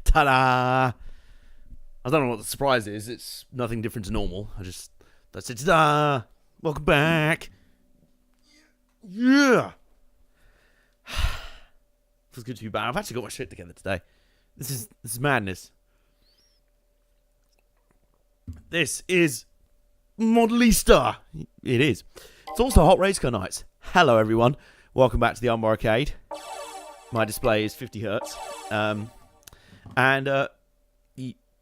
Ta-da! I don't know what the surprise is. It's nothing different to normal. That's it. Ta-da! Welcome back. Yeah. Feels good to be back. I've actually got my shit together today. This is madness. This is Modellista. It is. It's also Hot RACECAR nights. Hello, everyone. Welcome back to the Armbar arcade. My display is 50 hertz.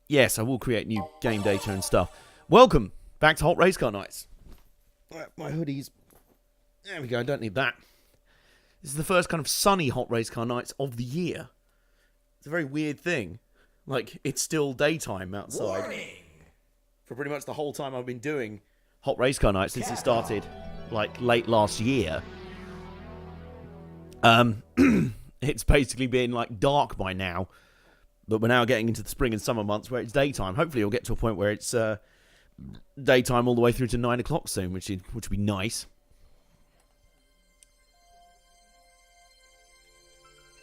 Yes, I will create new game data and stuff. Welcome back to Hot RACECAR nights. My hoodies. There we go. I don't need that. This is the first kind of sunny Hot RACECAR nights of the year. It's a very weird thing. Like, it's still daytime outside. Warning. For pretty much the whole time I've been doing Hot RACECAR nights since it started, like, late last year. It's basically been, like, dark by now. But we're now getting into the spring and summer months where it's daytime. Hopefully it'll get to a point where it's daytime all the way through to 9 o'clock soon, which would be nice.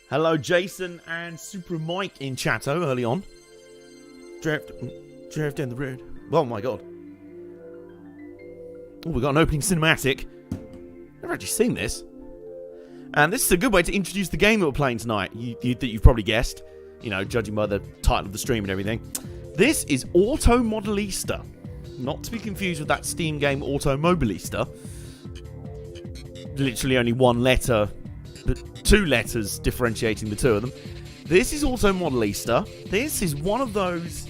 Hello, Jason and Super Mike in chatto early on. Drift down the road. Oh my god. Oh, we got an opening cinematic. Never actually seen this. And this is a good way to introduce the game that we're playing tonight. That you've probably guessed. You know, judging by the title of the stream and everything. This is Auto Modellista. Not to be confused with that Steam game Auto Mobilista. Literally only one letter, but two letters differentiating the two of them. This is Auto Modellista. This is one of those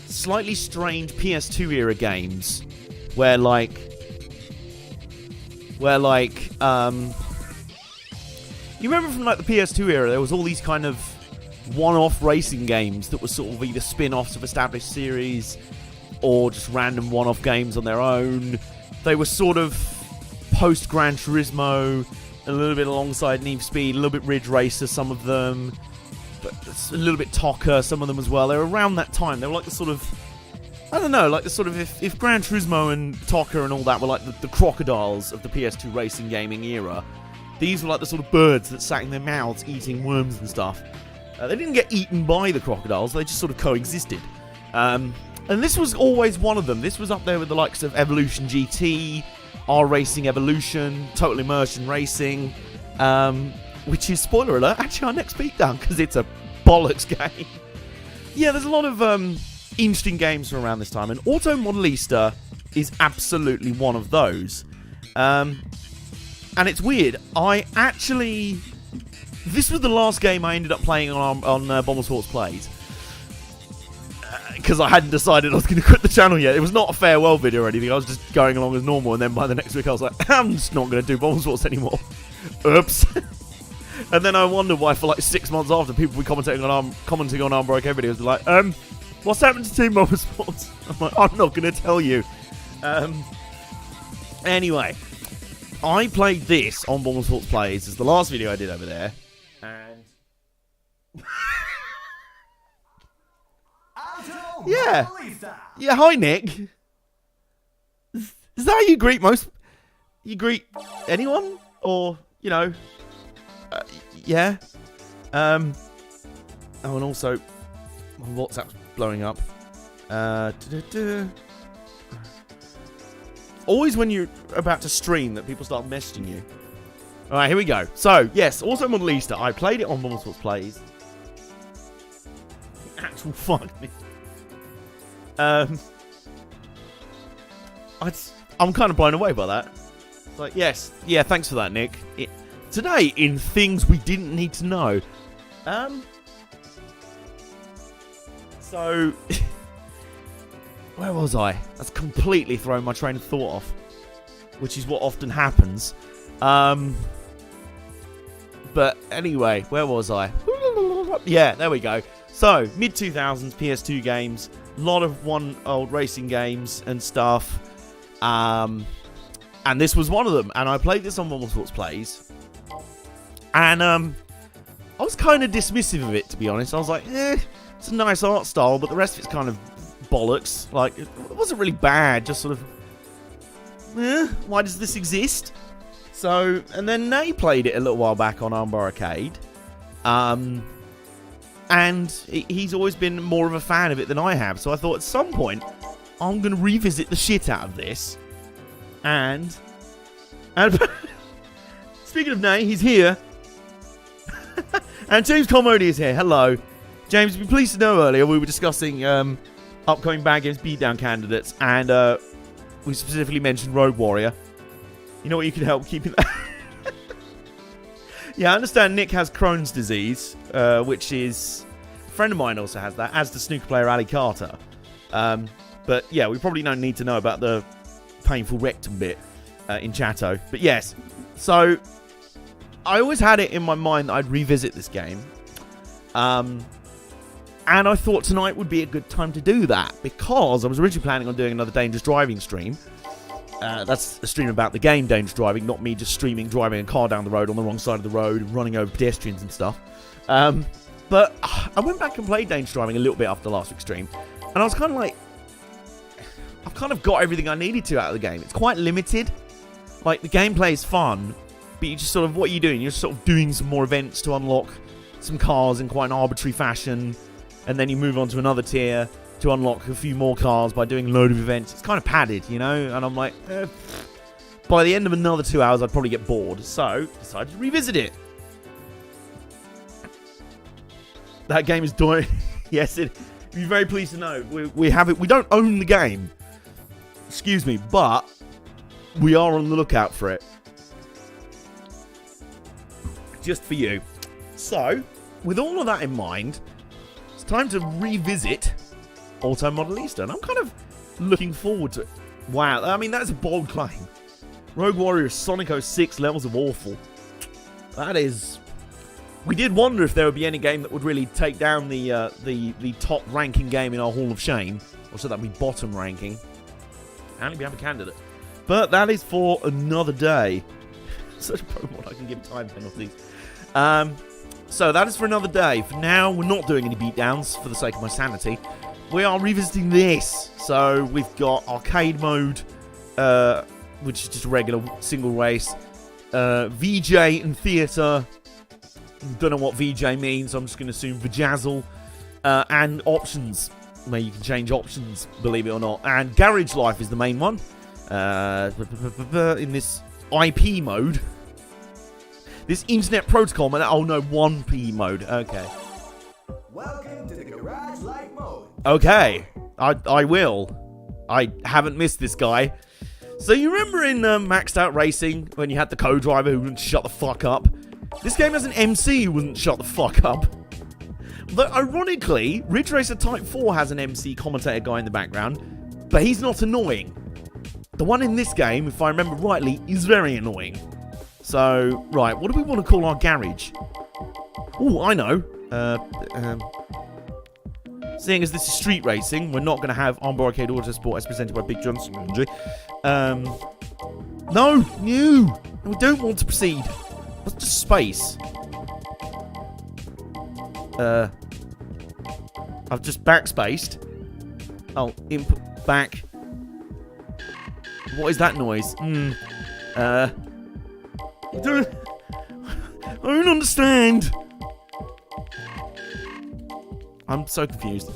slightly strange PS2 era games where you remember from like the PS2 era, there was all these kind of one-off racing games that were sort of either spin-offs of established series or just random one-off games on their own. They were sort of post-Gran Turismo, a little bit alongside Need for Speed, a little bit Ridge Racer, some of them, but a little bit TOCA, some of them as well. They were around that time. They were like the sort of, I don't know, like the sort of, if Gran Turismo and TOCA and all that were like the crocodiles of the PS2 racing gaming era, these were like the sort of birds that sat in their mouths eating worms and stuff. They didn't get eaten by the crocodiles, they just sort of coexisted. And this was always one of them. This was up there with the likes of Evolution GT, R-Racing Evolution, Total Immersion Racing, which is, spoiler alert, actually our next beatdown, because it's a bollocks game. Yeah, there's a lot of interesting games from around this time, and Auto Modellista is absolutely one of those. And it's weird, this was the last game I ended up playing on Bomber Sports Plays. Because I hadn't decided I was going to quit the channel yet. It was not a farewell video or anything. I was just going along as normal. And then by the next week I was like, I'm just not going to do Bomber Sports anymore. Oops. And then I wondered why for like 6 months after people were commenting on Armbar arcade videos. They're like, what's happened to Team Bomber Sports? I'm like, I'm not going to tell you. Anyway. I played this on Bomber Sports Plays. It's the last video I did over there. And yeah. Yeah, hi Nick. Is that how you greet you greet anyone? Or, you know, yeah. Oh, and also, my WhatsApp's blowing up. Always when you're about to stream that people start messaging you. Alright, here we go. So, yes, Auto Modellista. I played it on Bomber Sports Plays. Actual fuck me. I'm kind of blown away by that. It's like, yes. Yeah, thanks for that, Nick. Today, in things we didn't need to know. So... Where was I? That's completely thrown my train of thought off. Which is what often happens. But anyway, where was I? Yeah, there we go. So, mid-2000s PS2 games. A lot of old racing games and stuff. And this was one of them. And I played this on Bomber Sports Plays. And I was kind of dismissive of it, to be honest. I was like, it's a nice art style, but the rest of it's kind of bollocks. Like, it wasn't really bad, just sort of, why does this exist? So, and then they played it a little while back on Armbar Arcade. And he's always been more of a fan of it than I have. So I thought at some point, I'm going to revisit the shit out of this. And speaking of Nay, he's here. And James Carmody is here. Hello. James, you've been pleased to know earlier we were discussing upcoming Bad Games Beatdown candidates. And we specifically mentioned Rogue Warrior. You know what you can help keeping that? Yeah, I understand Nick has Crohn's disease, which is... A friend of mine also has that, as the snooker player Ali Carter. But yeah, we probably don't need to know about the painful rectum bit in Chatto. But yes, so I always had it in my mind that I'd revisit this game. And I thought tonight would be a good time to do that, because I was originally planning on doing another Dangerous Driving stream. That's a stream about the game Dangerous Driving, not me just streaming driving a car down the road on the wrong side of the road and running over pedestrians and stuff. But I went back and played Dangerous Driving a little bit after last week's stream, and I was kind of like, I've kind of got everything I needed to out of the game. It's quite limited. Like, the gameplay is fun, but you just sort of, what are you doing? You're sort of doing some more events to unlock some cars in quite an arbitrary fashion, and then you move on to another tier to unlock a few more cars by doing a load of events. It's kind of padded, you know? And I'm like, by the end of another 2 hours, I'd probably get bored. So, decided to revisit it. That game is doing... Yes, you'd be very pleased to know. We have it. We don't own the game. Excuse me, but we are on the lookout for it. Just for you. So, with all of that in mind, it's time to revisit Auto Modellista, and I'm kind of looking forward to it. Wow, I mean, that's a bold claim. Rogue Warrior, Sonic 06 levels of awful. That is... We did wonder if there would be any game that would really take down the top ranking game in our Hall of Shame, or so that'd be bottom ranking. Apparently we have a candidate. But that is for another day. Such a promo, I can give time penalties. So that is for another day. For now, we're not doing any beatdowns for the sake of my sanity. We are revisiting this. So we've got arcade mode, which is just a regular single race. VJ and theatre. Don't know what VJ means. I'm just going to assume Vajazzle. And options, where you can change options, believe it or not. And Garage Life is the main one. In this IP mode. This Internet Protocol mode. Oh no, 1P mode. Okay. Welcome to the Garage Life mode. Okay, I will. I haven't missed this guy. So you remember in Maxed Out Racing when you had the co-driver who wouldn't shut the fuck up? This game has an MC who wouldn't shut the fuck up. But ironically, Ridge Racer Type 4 has an MC commentator guy in the background, but he's not annoying. The one in this game, if I remember rightly, is very annoying. So, right, what do we want to call our garage? Oh, I know. Seeing as this is street racing, we're not going to have Armbar Arcade Autosport as presented by Big Johnson. No, new. We don't want to proceed. What's just space? I've just backspaced. Oh, input back. What is that noise? I don't understand. I'm so confused.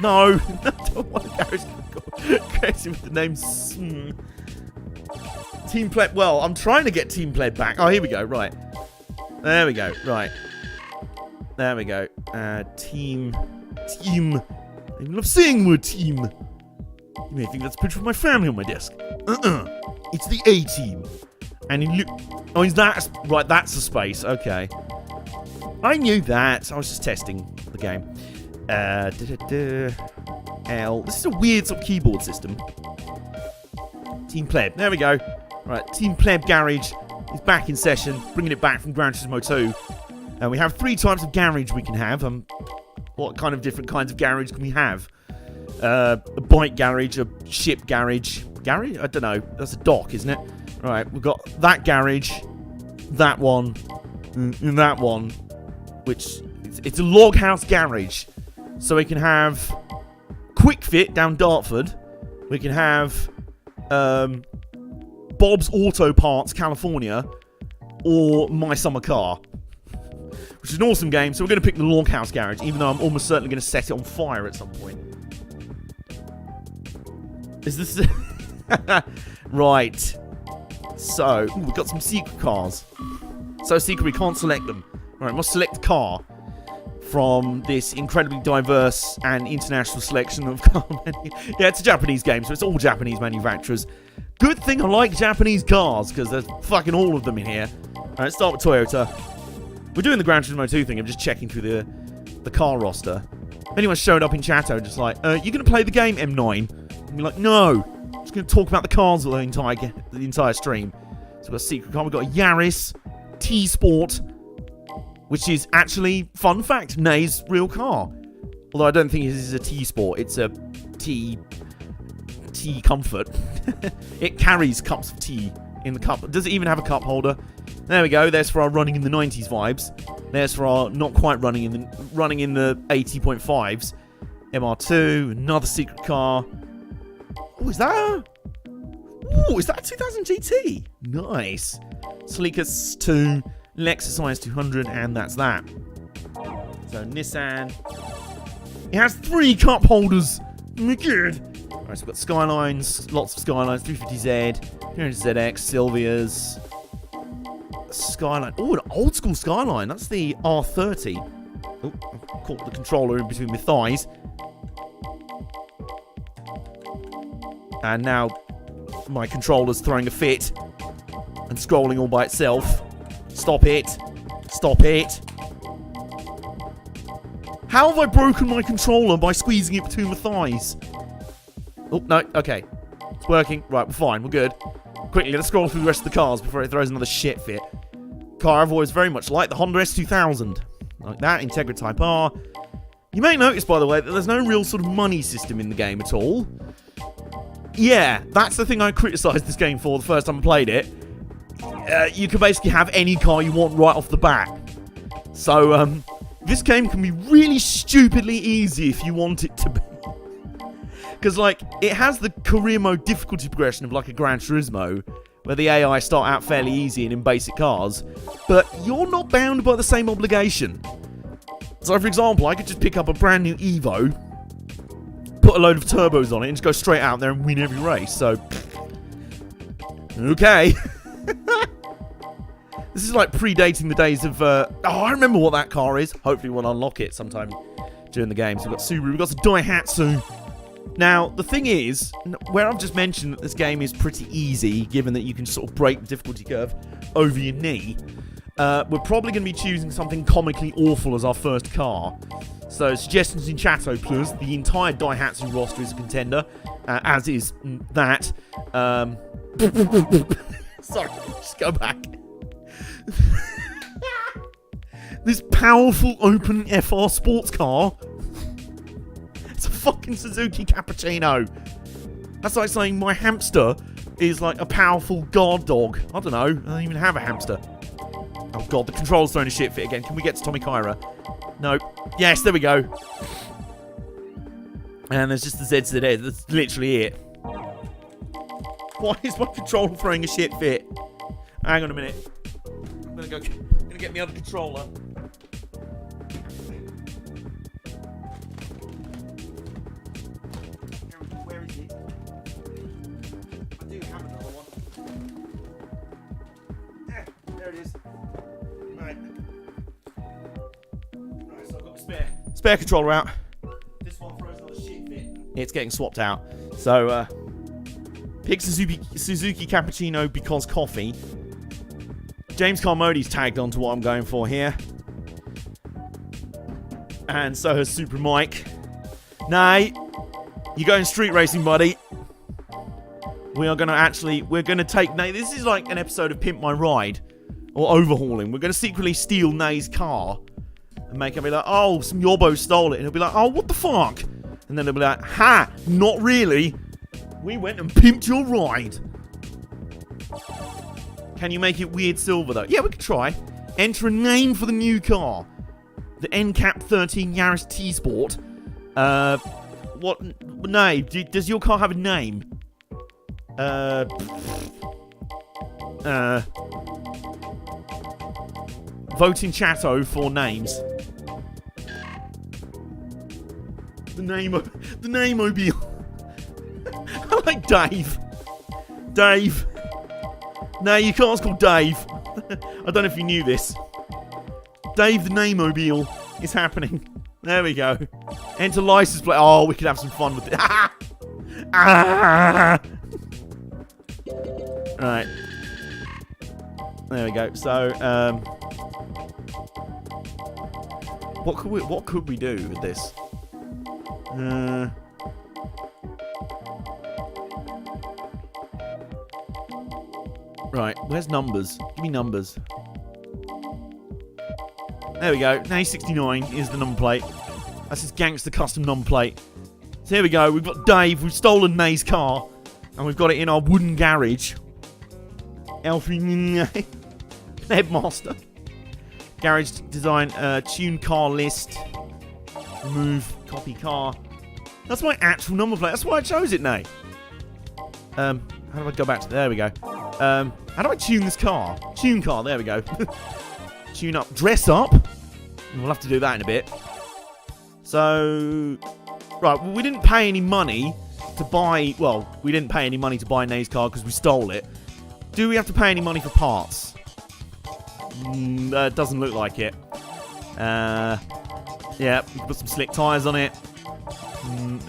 No, I don't want Garage to go crazy with the name. Team Pleb. Well, I'm trying to get Team Pleb back. Oh, here we go. Right. There we go. Right. There we go. Team. I love saying the word team. You may think that's a picture of my family on my desk. It's the A team. And you look. Oh, is that right? That's the space. Okay. I knew that. I was just testing the game. L. This is a weird sort of keyboard system. Team Pleb. There we go. Right, Team Pleb Garage is back in session, bringing it back from Gran Turismo 2. And we have 3 types of garage we can have. What kind of different kinds of garage can we have? A bike garage, a ship garage. Garage? I don't know. That's a dock, isn't it? Right, we've got that garage, that one, and that one. Which, it's a log house garage. So we can have Quick Fit down Dartford. We can have Bob's Auto Parts, California. Or My Summer Car. which is an awesome game. So we're going to pick the Loghouse Garage, even though I'm almost certainly going to set it on fire at some point. Is this... Right. So, we've got some secret cars. So secret, we can't select them. Alright, must select a car from this incredibly diverse and international selection of car Yeah, it's a Japanese game, so it's all Japanese manufacturers. Good thing I like Japanese cars, because there's fucking all of them in here. Alright, let's start with Toyota. We're doing the Gran Turismo 2 thing. I'm just checking through the car roster. If anyone showed up in Chatto just like, you going to play the game, M9? And be like, no. I'm just going to talk about the cars the entire stream. So we've got a secret car. We've got a Yaris T-Sport, which is actually, fun fact, Nay's real car. Although I don't think this is a T-Sport. It's a T-Comfort. It carries cups of tea in the cup. Does it even have a cup holder? There we go. There's for our running in the 90s vibes. There's for our not quite running in the 80.5s. MR2, another secret car. Oh, is that a 2000 GT? Nice. Celica 2, Lexus IS 200, and that's that. So Nissan. It has 3 cup holders. Oh my god. Alright, so we've got Skylines, lots of Skylines, 350Z, 300ZX, Silvias. Skyline. Oh, an old school Skyline. That's the R30. Oh, I've caught the controller in between my thighs. And now my controller's throwing a fit and scrolling all by itself. Stop it. Stop it. How have I broken my controller by squeezing it between my thighs? Oh, no. Okay. It's working. Right, we're fine. We're good. Quickly, let's scroll through the rest of the cars before it throws another shit fit. Car I've always very much liked, the Honda S2000. Like that, Integra Type R. You may notice, by the way, that there's no real sort of money system in the game at all. Yeah, that's the thing I criticised this game for the first time I played it. You can basically have any car you want right off the bat. So, this game can be really stupidly easy if you want it to be. Because, like, it has the career mode difficulty progression of, like, a Gran Turismo, where the AI start out fairly easy and in basic cars, but you're not bound by the same obligation. So, for example, I could just pick up a brand new Evo, put a load of turbos on it, and just go straight out there and win every race, so... Okay. This is like predating the days of... Oh, I remember what that car is. Hopefully we'll unlock it sometime during the game. So we've got Subaru, we've got some Daihatsu. Now, the thing is, where I've just mentioned that this game is pretty easy, given that you can sort of break the difficulty curve over your knee, we're probably going to be choosing something comically awful as our first car. So, suggestions in Chatto Plus. The entire Daihatsu roster is a contender, as is that. Sorry, just go back. This powerful open FR sports car. It's a fucking Suzuki Cappuccino. That's like saying my hamster is like a powerful guard dog. I don't know. I don't even have a hamster. Oh god, the controller's throwing a shit fit again. Can we get to Tommy Kyra? No. Yes, there we go. And there's just the ZZS. That's literally it. Why is my controller throwing a shit fit? Hang on a minute. I'm gonna get my other controller. Where is it? I do have another one. There it is. Right. Right, so I've got the spare controller out. This one throws another shit fit. It's getting swapped out. So, pick Suzuki Cappuccino because coffee. James Carmody's tagged onto what I'm going for here. And so has Super Mike. Nay, you're going street racing, buddy. We're going to take Nay. This is like an episode of Pimp My Ride. Or Overhauling. We're going to secretly steal Nay's car. And make him be like, oh, some yobbo stole it. And he'll be like, oh, what the fuck? And then he'll be like, ha, not really. We went and pimped your ride. Can you make it weird silver, though? Yeah, we could try. Enter a name for the new car. The NCAP 13 Yaris T-Sport. What name? Does your car have a name? Vote in chatto for names. The name mobile. I like Dave. Dave. No, you can't. It's called Dave. I don't know if you knew this. Dave the name mobile is happening. There we go. Enter license plate. Oh, we could have some fun with it. Right. There we go. So, what could we do with this? Right, where's numbers? Give me numbers. There we go. Nay 69 is the number plate. That's his gangster custom number plate. So here we go. We've got Dave. We've stolen Nay's car. And we've got it in our wooden garage. Alfie Headmaster. Garage design. Tune car list. Remove. Copy car. That's my actual number plate. That's why I chose it, Nay. How do I go back to... There we go. How do I tune this car? Tune car. There we go. Tune up. Dress up. We'll have to do that in a bit. So... Right, well, we didn't pay any money to buy... Well, we didn't pay any money to buy Nay's car because we stole it. Do we have to pay any money for parts? Doesn't look like it. Yeah, we can put some slick tyres on it.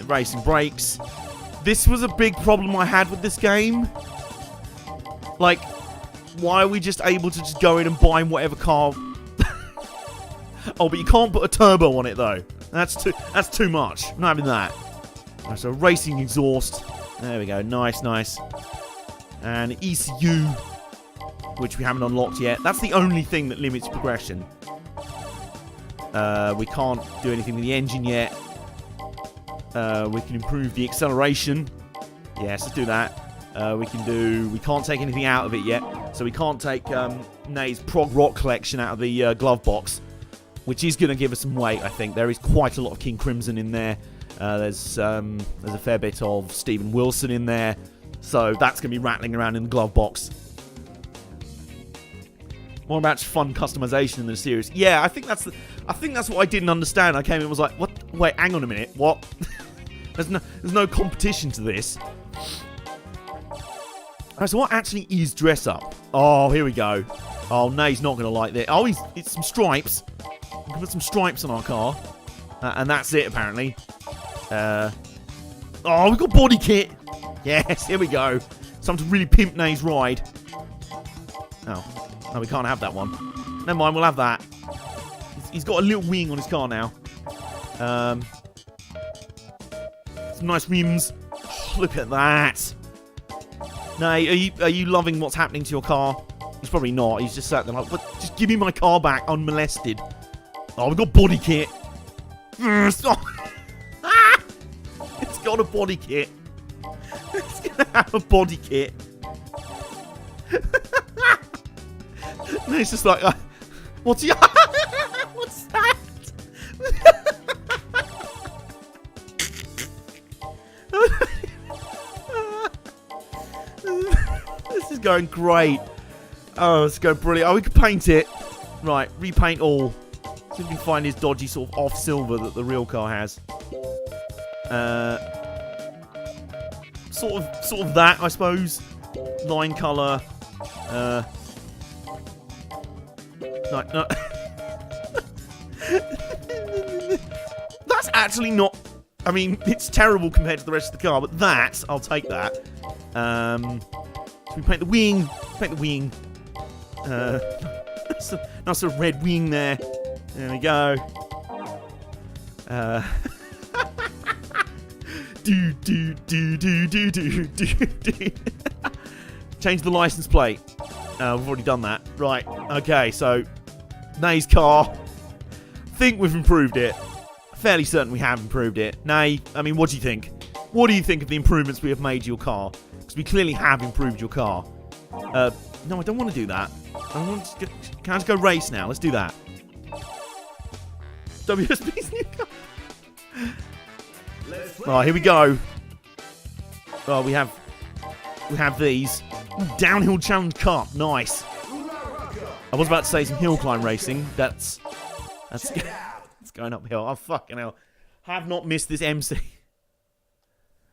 Racing brakes. This was a big problem I had with this game. Like, why are we just able to just go in and buy whatever car... Oh, but you can't put a turbo on it, though. That's too much. I'm not having that. Right, so racing exhaust. There we go. Nice, nice. And ECU, which we haven't unlocked yet. That's the only thing that limits progression. We can't do anything with the engine yet. We can improve the acceleration. Yes, let's do that. We can't take anything out of it yet. So we can't take Nay's prog rock collection out of the glove box, which is going to give us some weight, I think. There is quite a lot of King Crimson in there. There's a fair bit of Stephen Wilson in there. So that's going to be rattling around in the glove box. More about fun customization in the series. Yeah, I think that's what I didn't understand. I came in and was like, what? Wait, hang on a minute. What? there's no competition to this. Alright, so what actually is dress up? Oh, here we go. Oh, Nay's not going to like this. Oh, it's some stripes. We can put some stripes on our car. And that's it, apparently. Oh, we've got body kit. Yes, here we go. Something to really pimp Nay's ride. Oh. No, we can't have that one. Never mind, we'll have that. He's got a little wing on his car now. Some nice rims. Oh, look at that. Nay, are you loving what's happening to your car? He's probably not. He's just sat there like, just give me my car back unmolested. Oh, we've got body kit. It's got a body kit. It's going to have a body kit. And it's just like, what's what's that? This is going great. Oh, it's going brilliant. Oh, we can paint it. Right, repaint all. See if we can find his dodgy sort of off silver that the real car has. Sort of that, I suppose. Line colour. No. That's actually not... I mean, it's terrible compared to the rest of the car, but that, I'll take that. So we paint the wing. Paint the wing. Nice sort of red wing there. There we go. Do. Change the license plate. We've already done that. Right. Okay, so Nay's car. Think we've improved it. Fairly certain we have improved it. Nay, I mean, what do you think? What do you think of the improvements we have made to your car? Because we clearly have improved your car. No, I don't want to do that. Can I just go race now? Let's do that. WSB's new car. Oh, here we go. Oh, we have these. Ooh, downhill challenge cup. Nice. I was about to say some hill climb racing. That's it's going uphill. Oh, fucking hell. Have not missed this MC.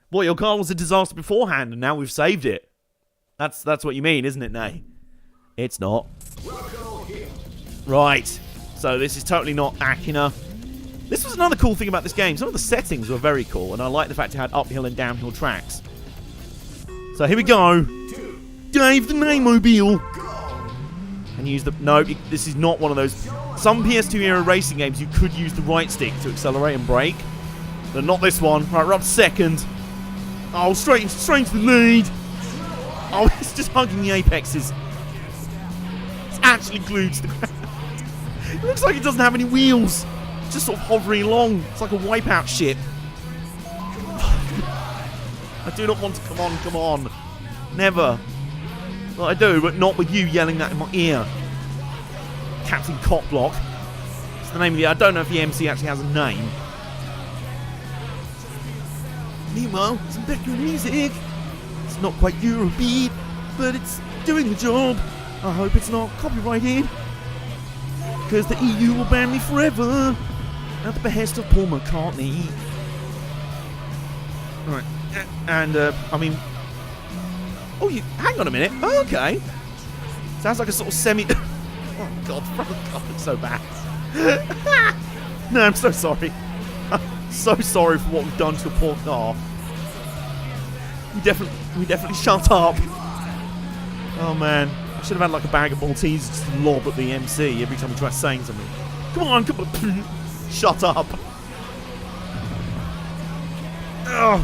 Boy, your car was a disaster beforehand, and now we've saved it. That's what you mean, isn't it, Nay? It's not. Right. So this is totally not Akina. This was another cool thing about this game. Some of the settings were very cool, and I like the fact it had uphill and downhill tracks. So here we go. Dave the Naymobile. And use the... No, this is not one of those... Some PS2 era racing games, you could use the right stick to accelerate and brake. But not this one. Right, we're up to second. Oh, straight into the lead. Oh, it's just hugging the apexes. It's actually glued to the ground. It looks like it doesn't have any wheels. It's just sort of hovering along. It's like a wipeout ship. I do not want to... Come on. Never. Well, I do, but not with you yelling that in my ear. Captain Cockblock. It's the name of the... I don't know if the MC actually has a name. Meanwhile, some background music. It's not quite Eurobeat, but it's doing the job. I hope it's not copyrighted, because the EU will ban me forever at the behest of Paul McCartney. Right, and I mean... Oh, hang on a minute. Oh, okay. Sounds like a sort of semi... Oh, God, it's so bad. No, I'm so sorry. I'm so sorry for what we've done to your poor car. We definitely shut up. Oh, man. I should have had like a bag of Maltesers just to lob at the MC every time we try saying something. Come on. Shut up. Ugh.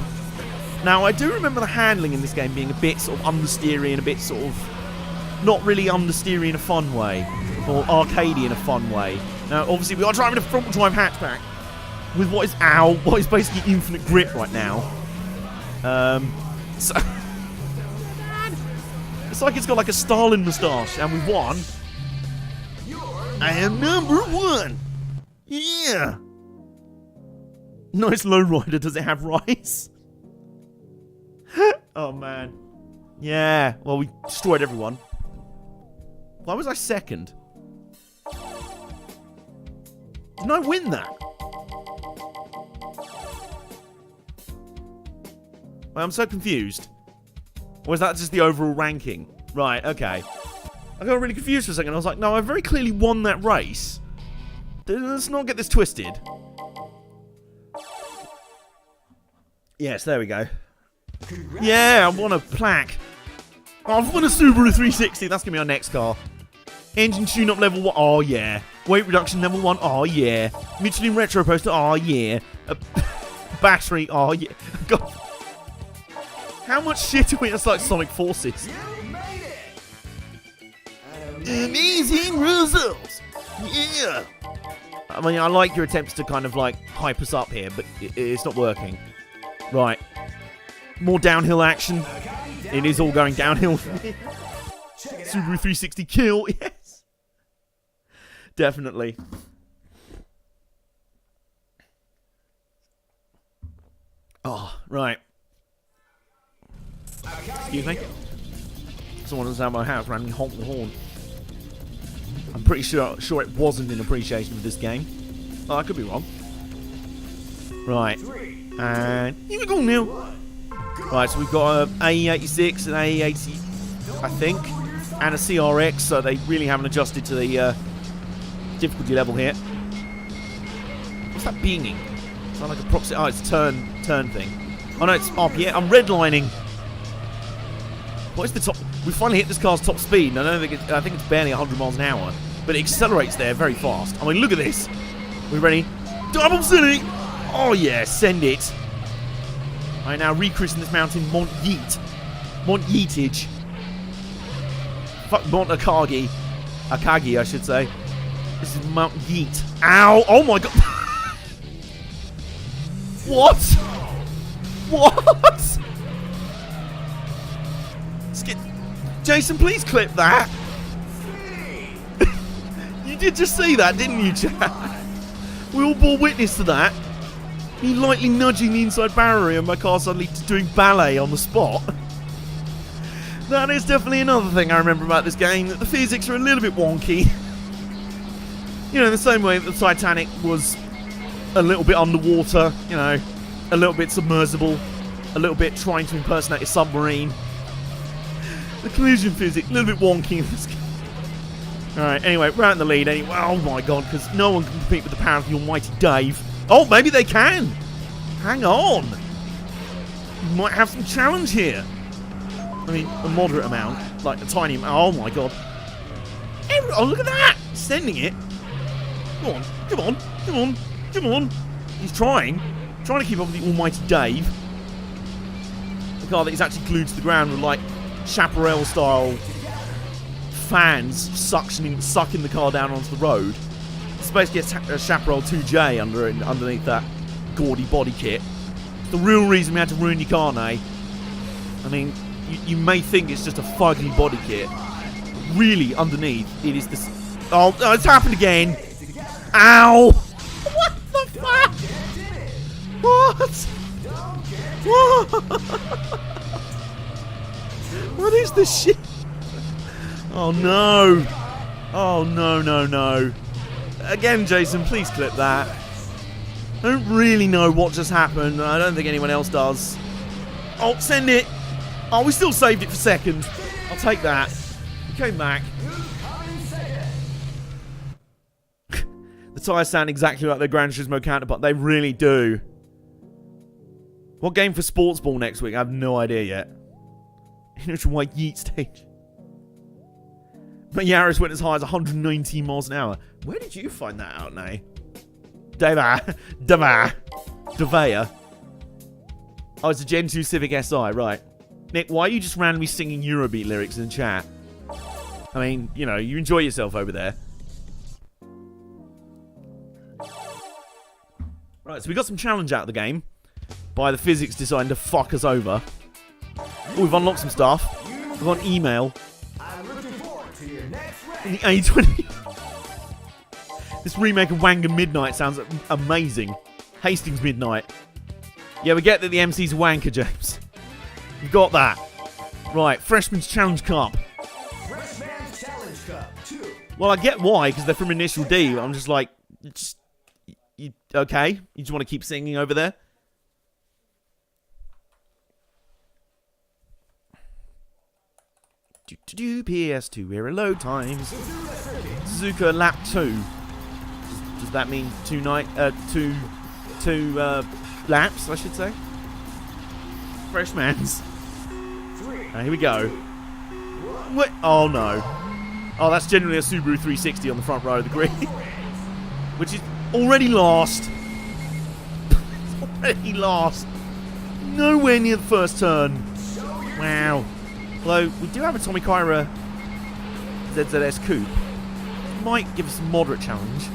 Now, I do remember the handling in this game being a bit sort of understeery and a bit sort of not really understeery in a fun way, or arcadey in a fun way. Now, obviously, we are driving a front drive hatchback with what is basically infinite grip right now. So it's like it's got like a Stalin moustache, and we've won. I am number one. Yeah. Nice lowrider. Does it have rice? Oh, man. Yeah. Well, we destroyed everyone. Why was I second? Didn't I win that? Well, I'm so confused. Or is that just the overall ranking? Right, okay. I got really confused for a second. I was like, no, I very clearly won that race. Let's not get this twisted. Yes, there we go. Yeah, I won a plaque. Oh, I've won a Subaru 360. That's going to be our next car. Engine tune-up level 1. Oh, yeah. Weight reduction level 1. Oh, yeah. Michelin retro poster. Oh, yeah. Battery. Oh, yeah. God. How much shit are we? That's like Sonic Forces. You made it! Amazing results. Yeah. I mean, I like your attempts to kind of like hype us up here, but it's not working. Right. More downhill action. It is all going downhill. Subaru 360 kill. Yes. Definitely. Oh, right. Excuse me. Someone was out my house randomly honked the horn. I'm pretty sure it wasn't in appreciation of this game. Oh, I could be wrong. Right. And here we go now. Right, so we've got an AE86 and AE80, I think, and a CRX, so they really haven't adjusted to the difficulty level here. What's that beaming? It's like a proxy. Oh, it's a turn thing. Oh no, it's up. Yeah, I'm redlining. What is the top? We finally hit this car's top speed. And I think it's barely 100 miles an hour, but it accelerates there very fast. I mean, look at this. We ready? Double city. Oh yeah, send it. I now recruiting this mountain Mont Yeet. Mont Yeetage. Fuck Mont Akagi. Akagi, I should say. This is Mount Yeet. Ow! Oh my god! What? What? Jason, please clip that. You did just see that, didn't you, Chad? We all bore witness to that. Me lightly nudging the inside barrier and my car suddenly doing ballet on the spot. That is definitely another thing I remember about this game, that the physics are a little bit wonky. You know, in the same way that the Titanic was a little bit underwater, you know, a little bit submersible, a little bit trying to impersonate a submarine. The collision physics, a little bit wonky in this game. Alright, anyway, we're out in the lead anyway. Oh my god, because no one can compete with the power of the almighty Dave. Oh, maybe they can! Hang on! You might have some challenge here. I mean, a moderate amount, like a tiny amount. Oh my god. Oh, look at that! Sending it. Come on, come on, come on, come on. He's trying to keep up with the almighty Dave. The car that he's actually glued to the ground with, like, chaparral style fans sucking the car down onto the road. It's basically a chaparral 2J underneath that gaudy body kit. It's the real reason we had to ruin your car, Nay. I mean, you may think it's just a fugly body kit. Really, underneath, it is this... Oh, it's happened again! Ow! What the fuck? What? What? What is this shit? Oh no! Oh no, no, no. Again, Jason, please clip that. I don't really know what just happened. I don't think anyone else does. Oh, send it! Oh, we still saved it for second. I'll take that. We came back. The tyres sound exactly like their Gran Turismo counterpart. They really do. What game for Sports Ball next week? I have no idea yet. Initial white yeet stage. My Yaris went as high as 119 miles an hour. Where did you find that out, Nay? Devaya. Oh, it's a Gen 2 Civic Si, right. Nick, why are you just randomly singing Eurobeat lyrics in chat? I mean, you know, you enjoy yourself over there. Right, so we got some challenge out of the game by the physics deciding to fuck us over. Oh, we've unlocked some stuff. We've got an email. I'm looking forward to your next race. In the A20. This remake of Wangan Midnight sounds amazing. Hastings Midnight. Yeah, we get that the MC's a wanker, James. We've got that. Right, Freshman's Challenge Cup. Freshman's Challenge Cup 2. Well, I get why, because they're from Initial D. I'm just like, you okay? You just want to keep singing over there? PS2 era load times. Suzuka lap 2. Does that mean two laps, I should say? Freshman's. Here we go. What? Oh no. Oh, that's generally a Subaru 360 on the front row of the grid. Which is already lost. It's already lost. Nowhere near the first turn. Wow. Although, we do have a Tommy Kyra ZZS Coupe. Might give us a moderate challenge.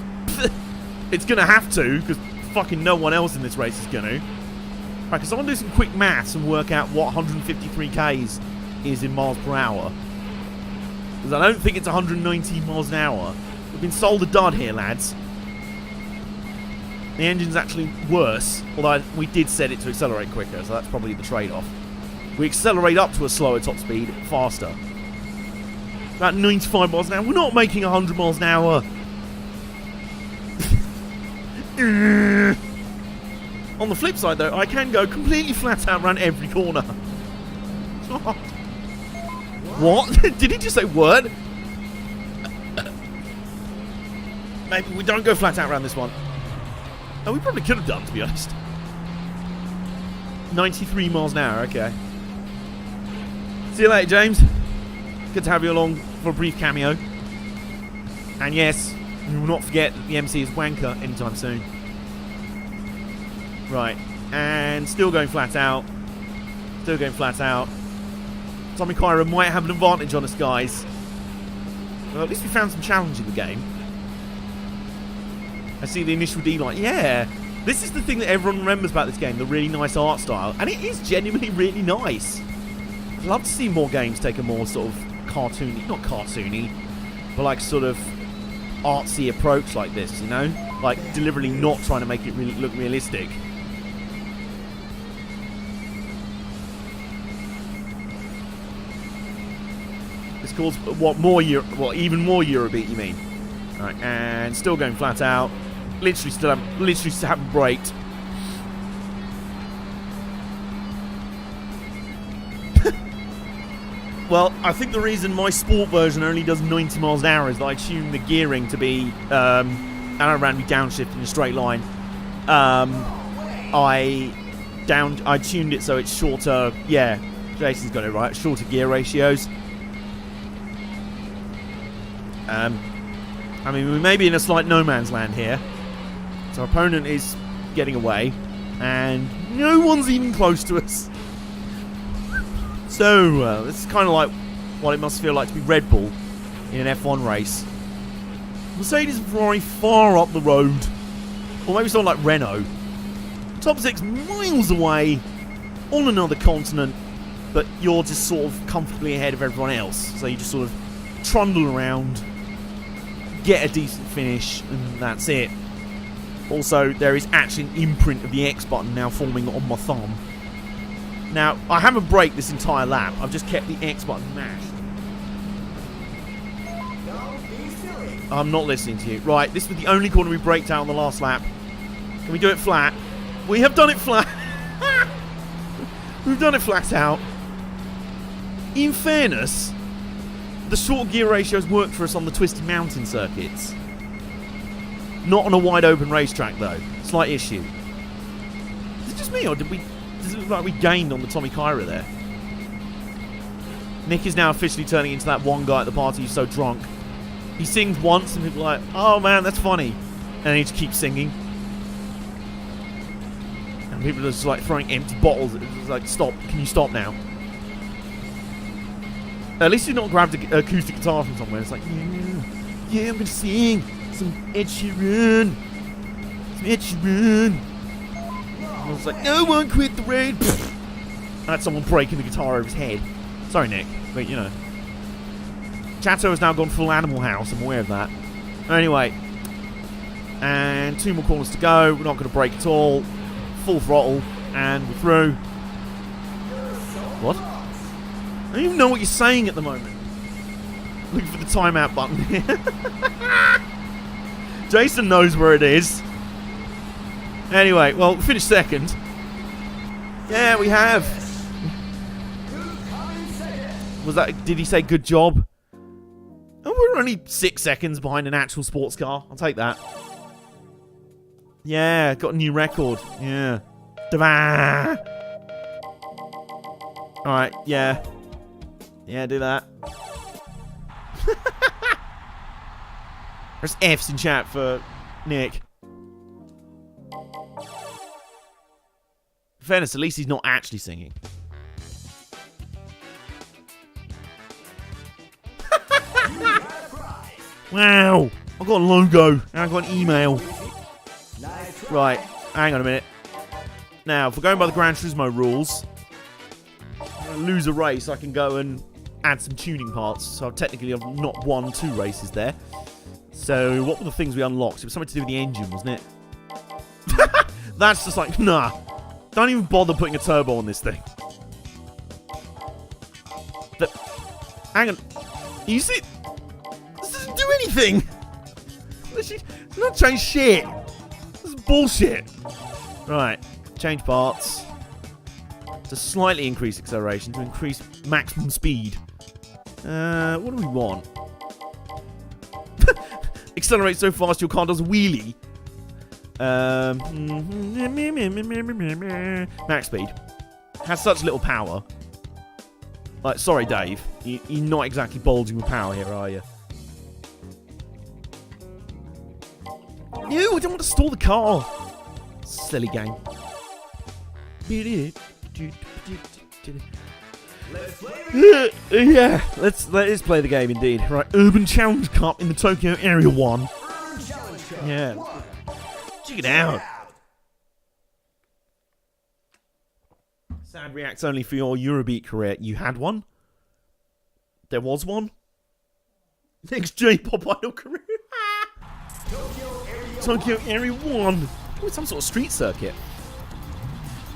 It's going to have to, because fucking no one else in this race is going to. Right, because I want to do some quick maths and work out what 153 k's is in miles per hour. Because I don't think it's 119 miles an hour. We've been sold a dud here, lads. The engine's actually worse, although we did set it to accelerate quicker, so that's probably the trade-off. We accelerate up to a slower top speed faster. About 95 miles an hour. We're not making 100 miles an hour. On the flip side, though, I can go completely flat out around every corner. What? Did he just say word? Maybe we don't go flat out around this one. Oh, we probably could have done, to be honest. 93 miles an hour, okay. See you later, James. Good to have you along for a brief cameo. And yes, we will not forget that the MC is wanker anytime soon. Right, and still going flat out. Still going flat out. Tommy Kyra might have an advantage on us, guys. Well, at least we found some challenge in the game. I see the Initial D line. Yeah, this is the thing that everyone remembers about this game, the really nice art style. And it is genuinely really nice. I'd love to see more games take a more sort of cartoony, not cartoony, but like sort of artsy approach like this, you know? Like deliberately not trying to make it really look realistic. This calls what more even more Eurobeat, you mean? Alright, and still going flat out. Literally haven't braked. Well, I think the reason my sport version only does 90 miles an hour is that I tuned the gearing to be and I ran me downshift in a straight line. I tuned it so it's shorter. Yeah, Jason's got it right. Shorter gear ratios. I mean, we may be in a slight no man's land here. So our opponent is getting away, and no one's even close to us. So, this is kind of like what it must feel like to be Red Bull in an F1 race. Mercedes and Ferrari far up the road. Or maybe someone like Renault. Top 6 miles away on another continent, but you're just sort of comfortably ahead of everyone else. So you just sort of trundle around, get a decent finish, and that's it. Also, there is actually an imprint of the X button now forming on my thumb. Now, I haven't braked this entire lap. I've just kept the X button mashed. I'm not listening to you. Right, this was the only corner we braked out on the last lap. Can we do it flat? We have done it flat. We've done it flat out. In fairness, the short gear ratios work for us on the twisty mountain circuits. Not on a wide open racetrack, though. Slight issue. Is it just me, or does it look like we gained on the Tommy Kyra there? Nick is now officially turning into that one guy at the party who's so drunk. He sings once and people are like, oh man, that's funny. And he just keeps singing. And people are just like throwing empty bottles. It's like, stop, can you stop now? At least he's not grabbed an acoustic guitar from somewhere. It's like, yeah, I'm going to sing some Ed Sheeran. Some Ed Sheeran. I was like, no one quit the raid. I had someone breaking the guitar over his head. Sorry, Nick, but you know. Chateau has now gone full Animal House. I'm aware of that. Anyway. And 2 more corners to go. We're not going to brake at all. Full throttle. And we're through. What? I don't even know what you're saying at the moment. Looking for the timeout button here. Jason knows where it is. Anyway, well, we finished second. Yeah, we have. Was that? Did he say good job? Oh, we're only 6 seconds behind an actual sports car. I'll take that. Yeah, got a new record. Yeah. Da-ba! Alright, yeah. Yeah, do that. There's F's in chat for Nick. In fairness, at least he's not actually singing. Wow! I've got a logo, and I've got an email. Right, hang on a minute. Now, if we're going by the Gran Turismo rules, I'm going to lose a race, I can go and add some tuning parts. So technically I've not won 2 races there. So what were the things we unlocked? It was something to do with the engine, wasn't it? That's just like, nah. Don't even bother putting a turbo on this thing. Hang on. You see? This doesn't do anything. It's not change shit. This is bullshit. Right. Change parts. To slightly increase acceleration. To increase maximum speed. What do we want? Accelerate so fast your car does a wheelie. Max speed. Has such little power. Like, sorry, Dave. You're not exactly bulging with power here, are you? No, I don't want to stall the car. Silly game. Yeah, let's play the game indeed. Right, Urban Challenge Cup in the Tokyo Area 1. Yeah. Check it out. Sad reacts only for your Eurobeat career. You had one? There was one? Next J-pop idol career. Tokyo Area 1. Oh, it's some sort of street circuit.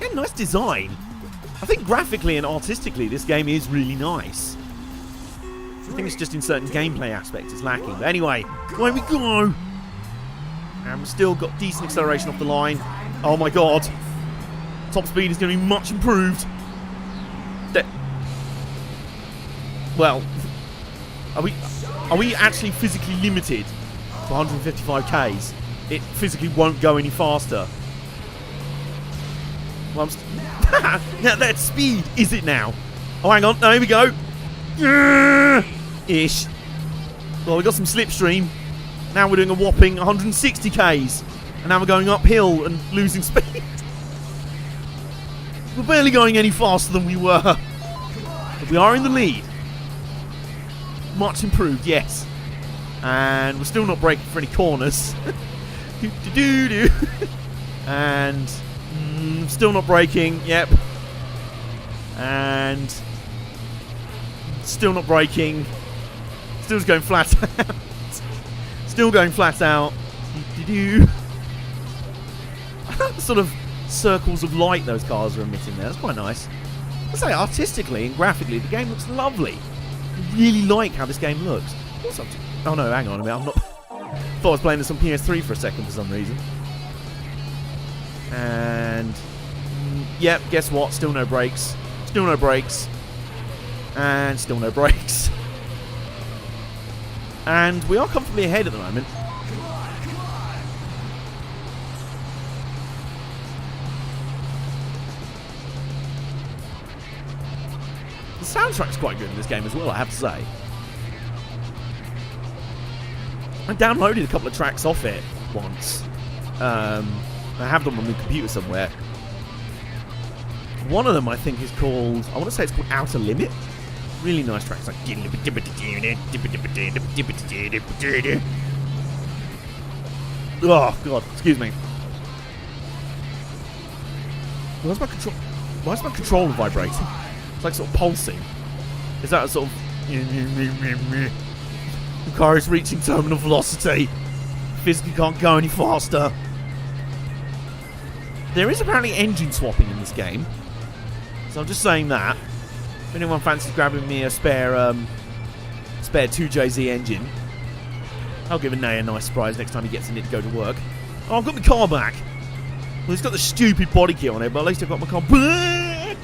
Yeah, nice design. I think graphically and artistically this game is really nice. I think it's just in certain gameplay aspects it's lacking. But anyway, away we go. And we've still got decent acceleration off the line. Oh my god. Top speed is going to be much improved. Well, are we actually physically limited to 155 Ks? It physically won't go any faster. Well, now that's speed, is it now? Oh, hang on. No, here we go. Ish. Well, we got some slipstream. Now we're doing a whopping 160 Ks. And now we're going uphill and losing speed. We're barely going any faster than we were. But we are in the lead. Much improved, yes. And we're still not braking for any corners. And still not braking, yep. And still not braking. Still just going flat out. Still going flat out. Sort of circles of light those cars are emitting there. That's quite nice. I say, artistically and graphically, the game looks lovely. I really like how this game looks. Oh no, hang on a minute. I'm not. Thought I was playing this on PS3 for a second for some reason. And yep, guess what? Still no brakes. Still no brakes. And still no brakes. And we are comfortably ahead at the moment. The soundtrack's quite good in this game as well, I have to say. I downloaded a couple of tracks off it once. I have them on my computer somewhere. One of them I think is called, I want to say it's called Outer Limit. Really nice tracks like oh god, excuse me. Why is my controller vibrating? It's like sort of pulsing. Is that a sort of the car is reaching terminal velocity. Physically can't go any faster. There is apparently engine swapping in this game. So I'm just saying that. If anyone fancies grabbing me a spare 2JZ engine, I'll give Nay a nice surprise next time he gets in it to go to work. Oh, I've got my car back. Well, it's got the stupid body kit on it, but at least I've got my car back.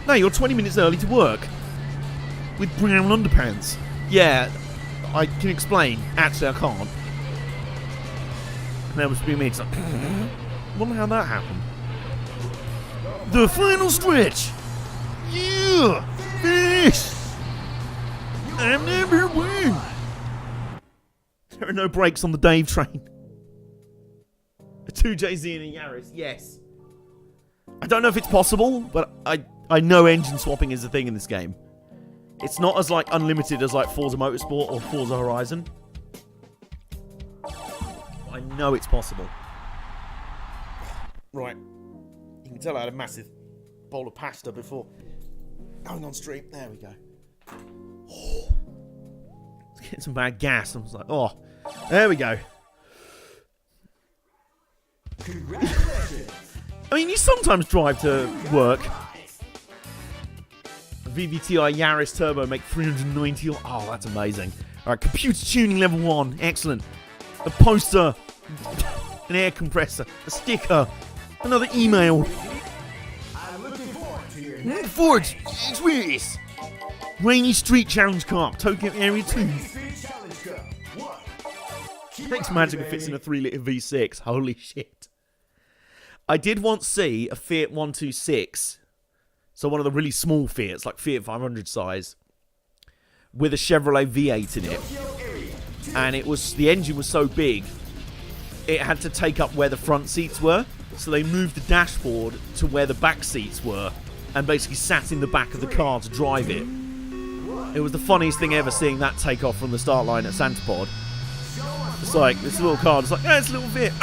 No, you're 20 minutes early to work. With brown underpants. Yeah, I can explain. Actually, I can't. That must be me. It's like, I wonder how that happened. The final stretch. Yeah, finish. I'm number one. There are no brakes on the Dave train. A 2JZ and a Yaris, yes. I don't know if it's possible, but I know engine swapping is a thing in this game. It's not as like unlimited as like Forza Motorsport or Forza Horizon. I know it's possible. Right. You can tell I had a massive bowl of pasta before going on stream. There we go. Oh. I was getting some bad gas. I was like, oh, there we go. Congratulations. I mean, you sometimes drive to work. A VVTi Yaris Turbo make 390. Oh, that's amazing. All right, computer tuning level 1. Excellent. A poster. An air compressor. A sticker. Another email. I'm looking forward to your Look forward to experience. Rainy Street Challenge Car. Tokyo Area 2. Thanks magic it fits in a 3-litre V6. Holy shit. I did once see a Fiat 126. So one of the really small Fiats, like Fiat 500 size, with a Chevrolet V8 in it. And it was, the engine was so big, it had to take up where the front seats were. So they moved the dashboard to where the back seats were and basically sat in the back of the car to drive it. It was the funniest thing ever seeing that take off from the start line at Santapod. It's like, this little car, it's like, yeah, it's a little bit.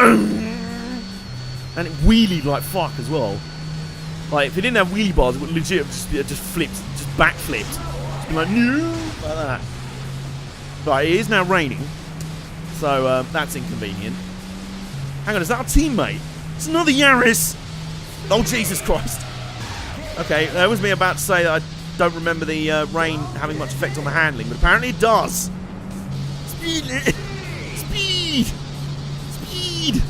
And it wheelied like fuck as well. Like, if it didn't have wheelie bars, it would legit have just flipped, just backflipped. Just be like, no, like that. Right, it is now raining. So, that's inconvenient. Hang on, is that our teammate? It's another Yaris! Oh, Jesus Christ. Okay, that was me about to say that I don't remember the rain having much effect on the handling, but apparently it does. Speed! Speed! Speed!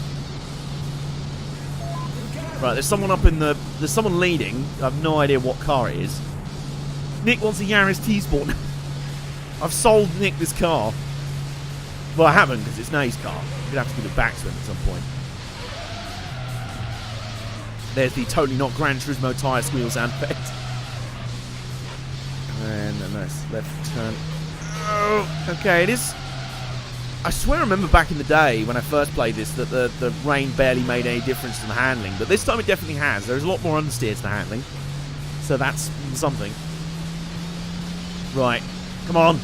Right, there's someone up in the... There's someone leading. I have no idea what car it is. Nick wants a Yaris T-Sport. I've sold Nick this car. Well, I haven't, because it's Nay's car. I'm going to have to give it back to him at some point. There's the totally not Gran Turismo tyre squeal sound effect. And a nice left turn. Oh, okay, it is... I swear I remember back in the day when I first played this that the rain barely made any difference to the handling. But this time it definitely has. There's a lot more understeer to the handling. So that's something. Right. Come on.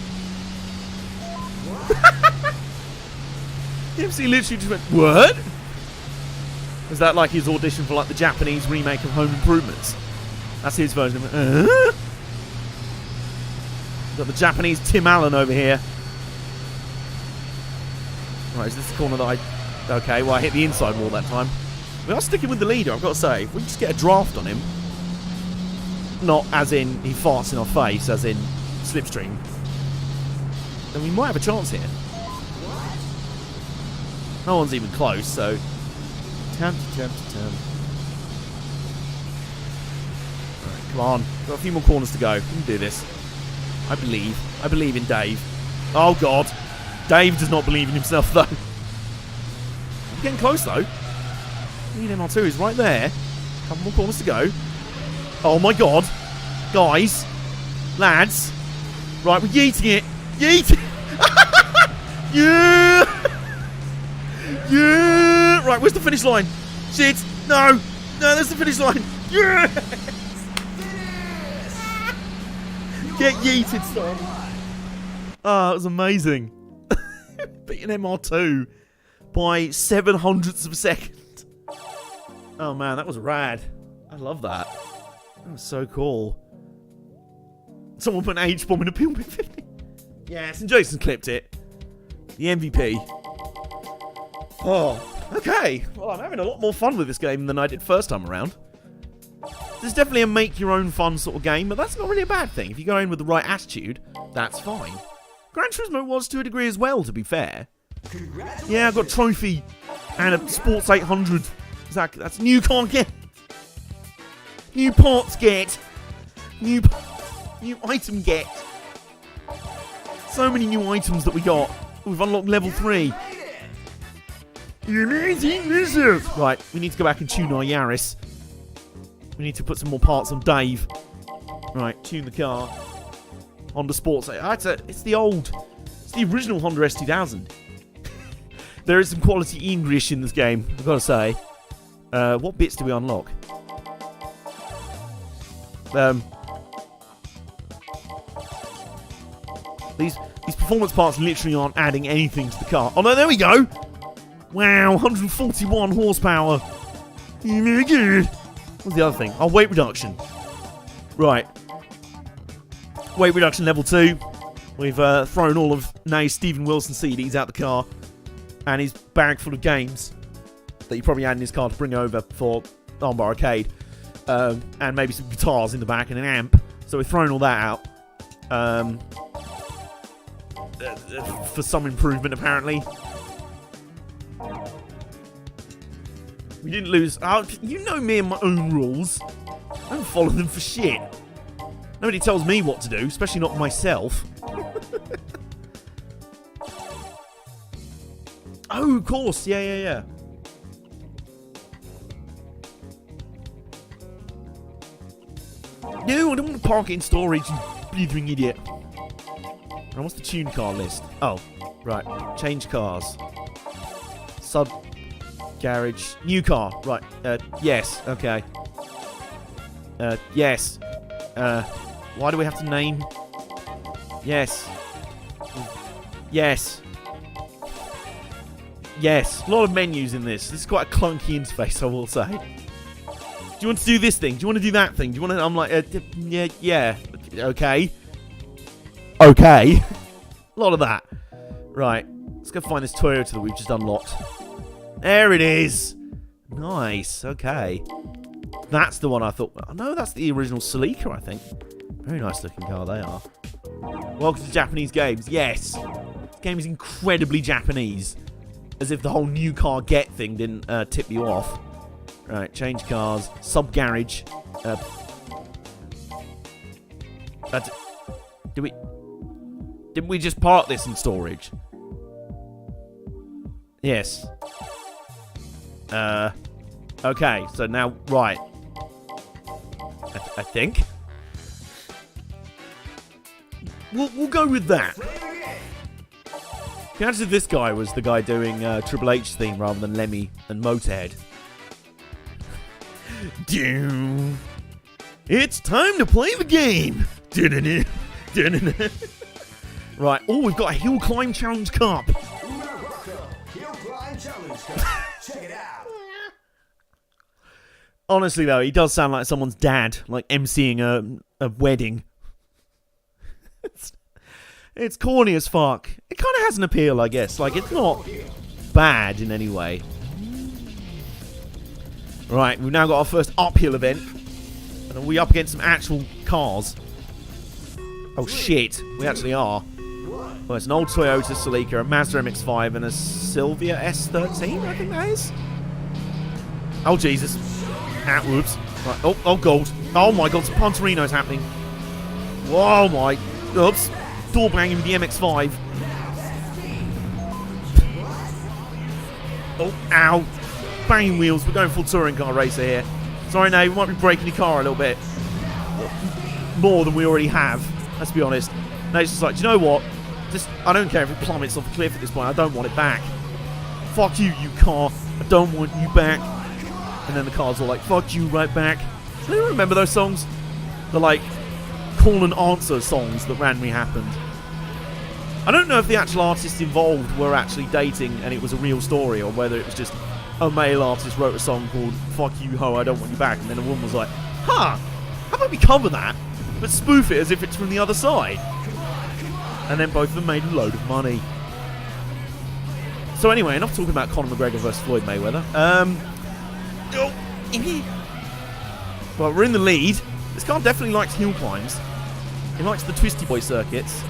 The MC literally just went, what? Was that like his audition for like the Japanese remake of Home Improvements? That's his version of it. Got the Japanese Tim Allen over here. Right, is this the corner that I... Okay, well I hit the inside wall that time. We are sticking with the leader, I've got to say. If we just get a draft on him, not as in he farts in our face, as in slipstream, then we might have a chance here. No one's even close, so... Turn. Alright, come on. Got a few more corners to go. We can do this. I believe. I believe in Dave. Oh, God. Dave does not believe in himself, though. I'm getting close, though. Lead MR2 is right there. Couple more corners to go. Oh, my God. Guys. Lads. Right, we're yeeting it. Yeet! Yeah! Yeah! Right, where's the finish line? Shit! No! No, there's the finish line! Yeah! Get yeeted, son! Oh, that was amazing. Beating MR2 by 7/100ths of a second. Oh man, that was rad. I love that. That was so cool. Someone put an H-bomb in a Peel 50. Yes, and Jason clipped it. The MVP. Oh, okay. Well, I'm having a lot more fun with this game than I did first time around. This is definitely a make-your-own fun sort of game, but that's not really a bad thing. If you go in with the right attitude, that's fine. Gran Turismo was to a degree as well, to be fair. Yeah, I've got a trophy and a Sports 800. That's new car get. New parts get. New item get. So many new items that we got. We've unlocked level 3. Amazing result. Right, we need to go back and tune our Yaris. We need to put some more parts on Dave. Right, tune the car. Honda Sports. It's the original Honda S2000. There is some quality English in this game, I've got to say. What bits do we unlock? These performance parts literally aren't adding anything to the car. Oh no, there we go! Wow, 141 horsepower. Very good. What's the other thing? Oh, weight reduction. Right. Weight reduction level 2. We've thrown all of Nay's Stephen Wilson CDs out the car. And his bag full of games that he probably had in his car to bring over for Armbar Arcade. And maybe some guitars in the back and an amp. So we've thrown all that out. For some improvement, apparently. We didn't lose... you know me and my own rules. I don't follow them for shit. Nobody tells me what to do, especially not myself. Oh, of course. Yeah. No, I don't want to park it in storage, you blithering idiot. And what's the tune car list? Oh, right. Change cars. Sub... Garage. New car. Right. Yes. Okay. Yes. Why do we have to name? Yes. Yes. Yes. A lot of menus in this. This is quite a clunky interface, I will say. Do you want to do this thing? Do you want to do that thing? Do you want to... I'm like... yeah. Okay. Okay. A lot of that. Right. Let's go find this Toyota that we've just unlocked. There it is. Nice. Okay. That's the one I thought. Oh, no, that's the original Celica, I think. Very nice looking car they are. Welcome to Japanese games. Yes. This game is incredibly Japanese. As if the whole new car get thing didn't tip you off. Right, change cars. Sub-garage. Didn't we just park this in storage? Yes. Okay, so now, right. I think. We'll go with that. Imagine if this guy was the guy doing Triple H's theme rather than Lemmy and Motorhead. It's time to play the game. Right. Oh, we've got a Hill Climb Challenge Cup. Hill Climb Challenge Cup. Check it out. Honestly, though, he does sound like someone's dad, like emceeing a wedding. It's corny as fuck. It kind of has an appeal, I guess. Like, it's not bad in any way. Right, we've now got our first uphill event. And are we up against some actual cars? Oh, shit. We actually are. Well, it's an old Toyota Celica, a Mazda MX-5, and a Silvia S13, I think that is. Oh, Jesus. Ah, whoops. Right. Oh, gold. Oh, my God. Some Pontorino's happening. Whoa, my. Oops. Door banging with the MX-5. Oh, ow. Banging wheels. We're going full touring car racer here. Sorry, no, we might be breaking the car a little bit. More than we already have. Let's be honest. No, it's just like, do you know what? I don't care if it plummets off a cliff at this point. I don't want it back. Fuck you, you car. I don't want you back. And then the car's all like, fuck you, right back. Do you remember those songs? The, like, call and answer songs that randomly happened. I don't know if the actual artists involved were actually dating and it was a real story, or whether it was just a male artist wrote a song called Fuck You Ho, I Don't Want You Back, and then a woman was like, huh, how about we cover that, but spoof it as if it's from the other side? And then both of them made a load of money. So anyway, enough talking about Conor McGregor versus Floyd Mayweather. Well, we're in the lead. This car definitely likes hill climbs. He likes the twisty boy circuits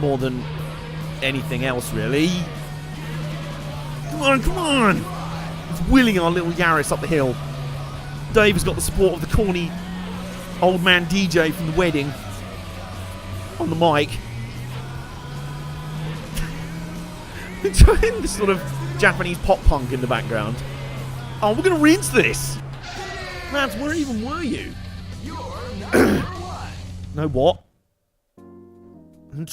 more than anything else, really. Come on, come on! It's wheeling our little Yaris up the hill. Dave has got the support of the corny old man DJ from the wedding on the mic. Trying this sort of Japanese pop punk in the background. Oh, we're going to rinse this! Lads, where even were you? You're number one. No, what? He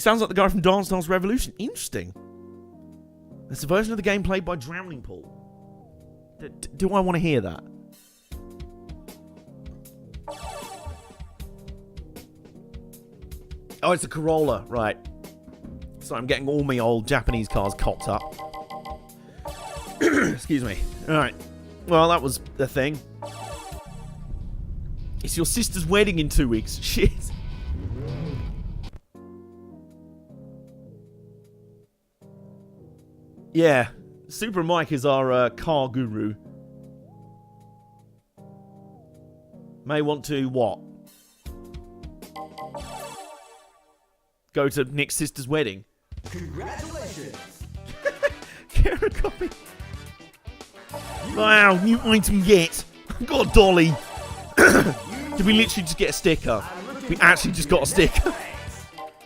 sounds like the guy from Dance Dance Revolution. Interesting. There's a version of the game played by Drowning Pool. Do I want to hear that? Oh, it's a Corolla. Right. So I'm getting all my old Japanese cars cocked up. Excuse me. Alright. Well, that was the thing. It's your sister's wedding in 2 weeks. Shit. Yeah. Super Mike is our car guru. May want to what? Go to Nick's sister's wedding. Congratulations. Get a copy. Wow, new item get. Got a dolly. Did we literally just get a sticker? We actually just got a sticker.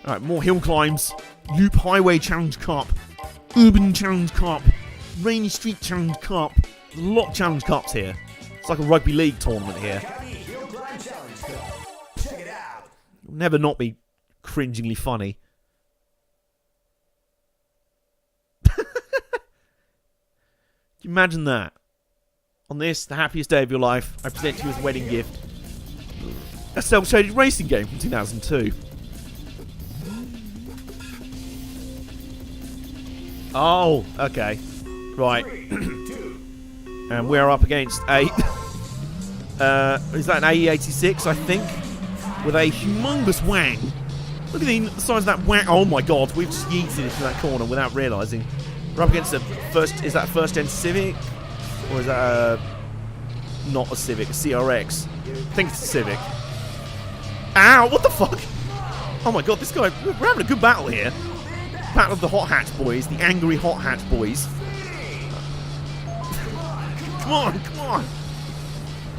Alright, more hill climbs. Loop Highway Challenge Cup. Urban Challenge Cup. Rainy Street Challenge Cup. There's a lot of Challenge Cups here. It's like a rugby league tournament here. Hill Climb Challenge Cup. Check it out. It'll never not be cringingly funny. Can you imagine that? On this, the happiest day of your life, I present you as a wedding gift a cel-shaded racing game from 2002. Oh, okay. Right. 3, 2. And we're up against a... is that an AE86, I think? With a humongous wang. Look at the size of that wang. Oh my god, we've just yeeted into that corner without realising. We're up against the first... Is that first gen Civic? Or is that not a Civic? A CRX? I think it's a Civic. Ow! What the fuck? Oh my god, this guy... We're having a good battle here. Battle of the Hot Hatch Boys. The angry Hot Hatch Boys. Come on, come on!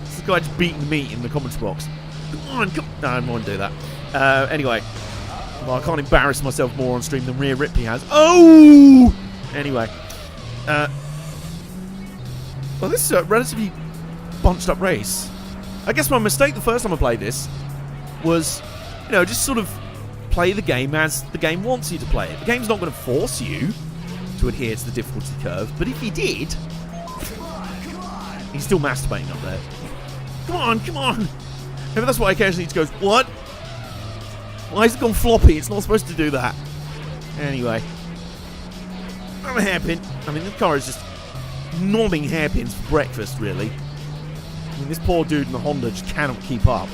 This guy just beating meat in the commentary box. Come on, come on. No, I won't do that. Anyway. Well, I can't embarrass myself more on stream than Rhea Ripley has. Oh! Anyway. Well, this is a relatively bunched up race. I guess my mistake the first time I played this was, you know, just sort of play the game as the game wants you to play it. The game's not going to force you to adhere to the difficulty curve, but if he did... He's still masturbating up there. Come on, come on! Maybe that's why occasionally he goes, what? Why has it gone floppy? It's not supposed to do that. Anyway. I'm a hairpin. I mean, this car is just knobbing hairpins for breakfast, really. I mean, this poor dude in the Honda just cannot keep up.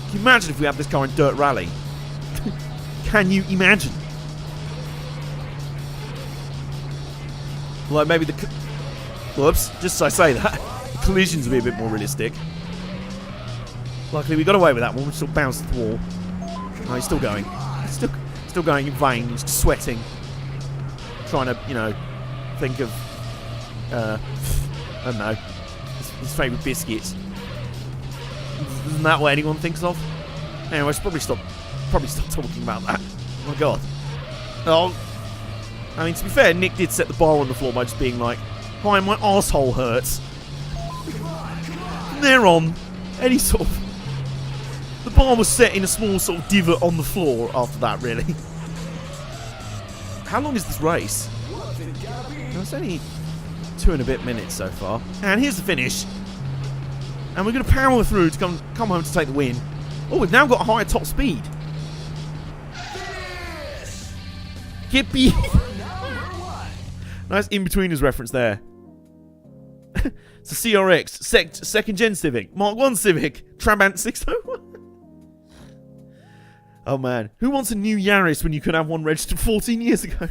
Can you imagine if we had this car in Dirt Rally? Can you imagine? Like, maybe the... Whoops, just as I say that, the collisions will be a bit more realistic. Luckily, we got away with that one. We still bounced the wall. Oh, he's still going. He's still going in vain. He's sweating. Trying to, you know, think of, I don't know, his favourite biscuits. Isn't that what anyone thinks of? Anyway, I should probably stop talking about that. Oh my god. Oh, I mean, to be fair, Nick did set the bar on the floor by just being like, "Hi, my arsehole hurts." From there on, any sort of... The bar was set in a small sort of divot on the floor after that, really. How long is this race? It's only 2 and a bit minutes so far. And here's the finish. And we're going to power through to come home to take the win. Oh, we've now got a higher top speed. Gippy. Nice in-betweeners reference there. It's a CRX, second gen Civic, Mark 1 Civic, Trabant 601. Oh man, who wants a new Yaris when you could have one registered 14 years ago?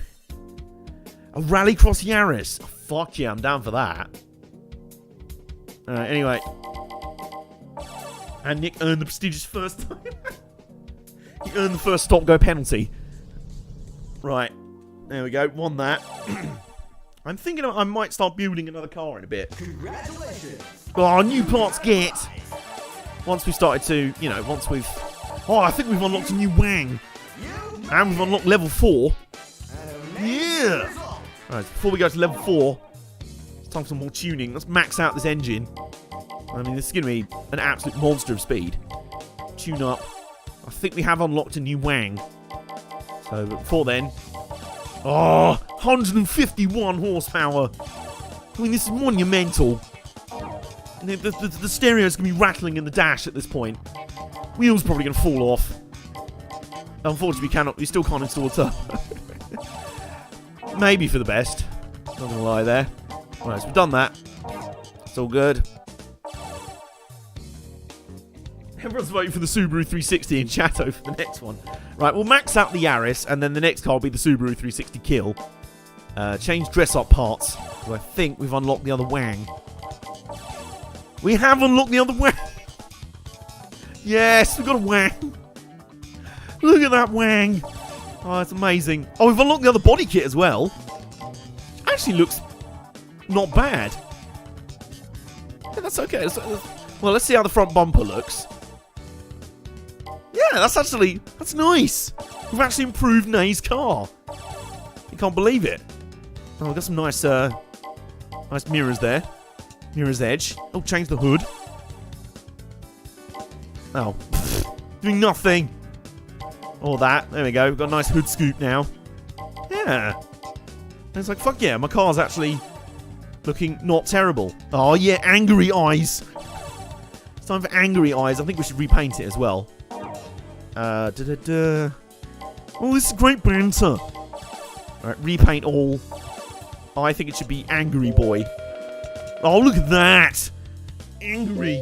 A Rallycross Yaris. Oh, fuck yeah, I'm down for that. Alright, anyway. And Nick earned the prestigious first time. He earned the first stop-go penalty. Right, there we go, won that. I'm thinking I might start building another car in a bit. Congratulations! Oh, new parts get. Once we started to, you know, once we've... Oh, I think we've unlocked a new Wang. And we've unlocked level 4. Yeah! Alright, before we go to level 4, it's time for some more tuning. Let's max out this engine. I mean, this is going to be an absolute monster of speed. Tune up. I think we have unlocked a new Wang. So, but before then... Oh, 151 horsepower. I mean, this is monumental. The stereo's going to be rattling in the dash at this point. Wheels probably going to fall off. Unfortunately, we still can't install a turbo. Maybe for the best. Not going to lie there. Alright, so we've done that. It's all good. Everyone's voting for the Subaru 360 in Chateau for the next one. Right, we'll max out the Yaris, and then the next car will be the Subaru 360 Kill. Change dress-up parts, because I think we've unlocked the other Wang. We have unlocked the other Wang! Yes, we've got a Wang! Look at that Wang! Oh, it's amazing. Oh, we've unlocked the other body kit as well. Actually looks not bad. Yeah, that's okay. Well, let's see how the front bumper looks. Yeah, that's nice. We've actually improved Nay's car. You can't believe it. Oh, we've got some nice mirrors there. Mirror's edge. Oh, change the hood. Oh, doing nothing. All that. There we go. We've got a nice hood scoop now. Yeah. And it's like, fuck yeah, my car's actually looking not terrible. Oh yeah, angry eyes. It's time for angry eyes. I think we should repaint it as well. Oh, this is great banter. Alright, repaint all. Oh, I think it should be Angry Boy. Oh, look at that! Angry.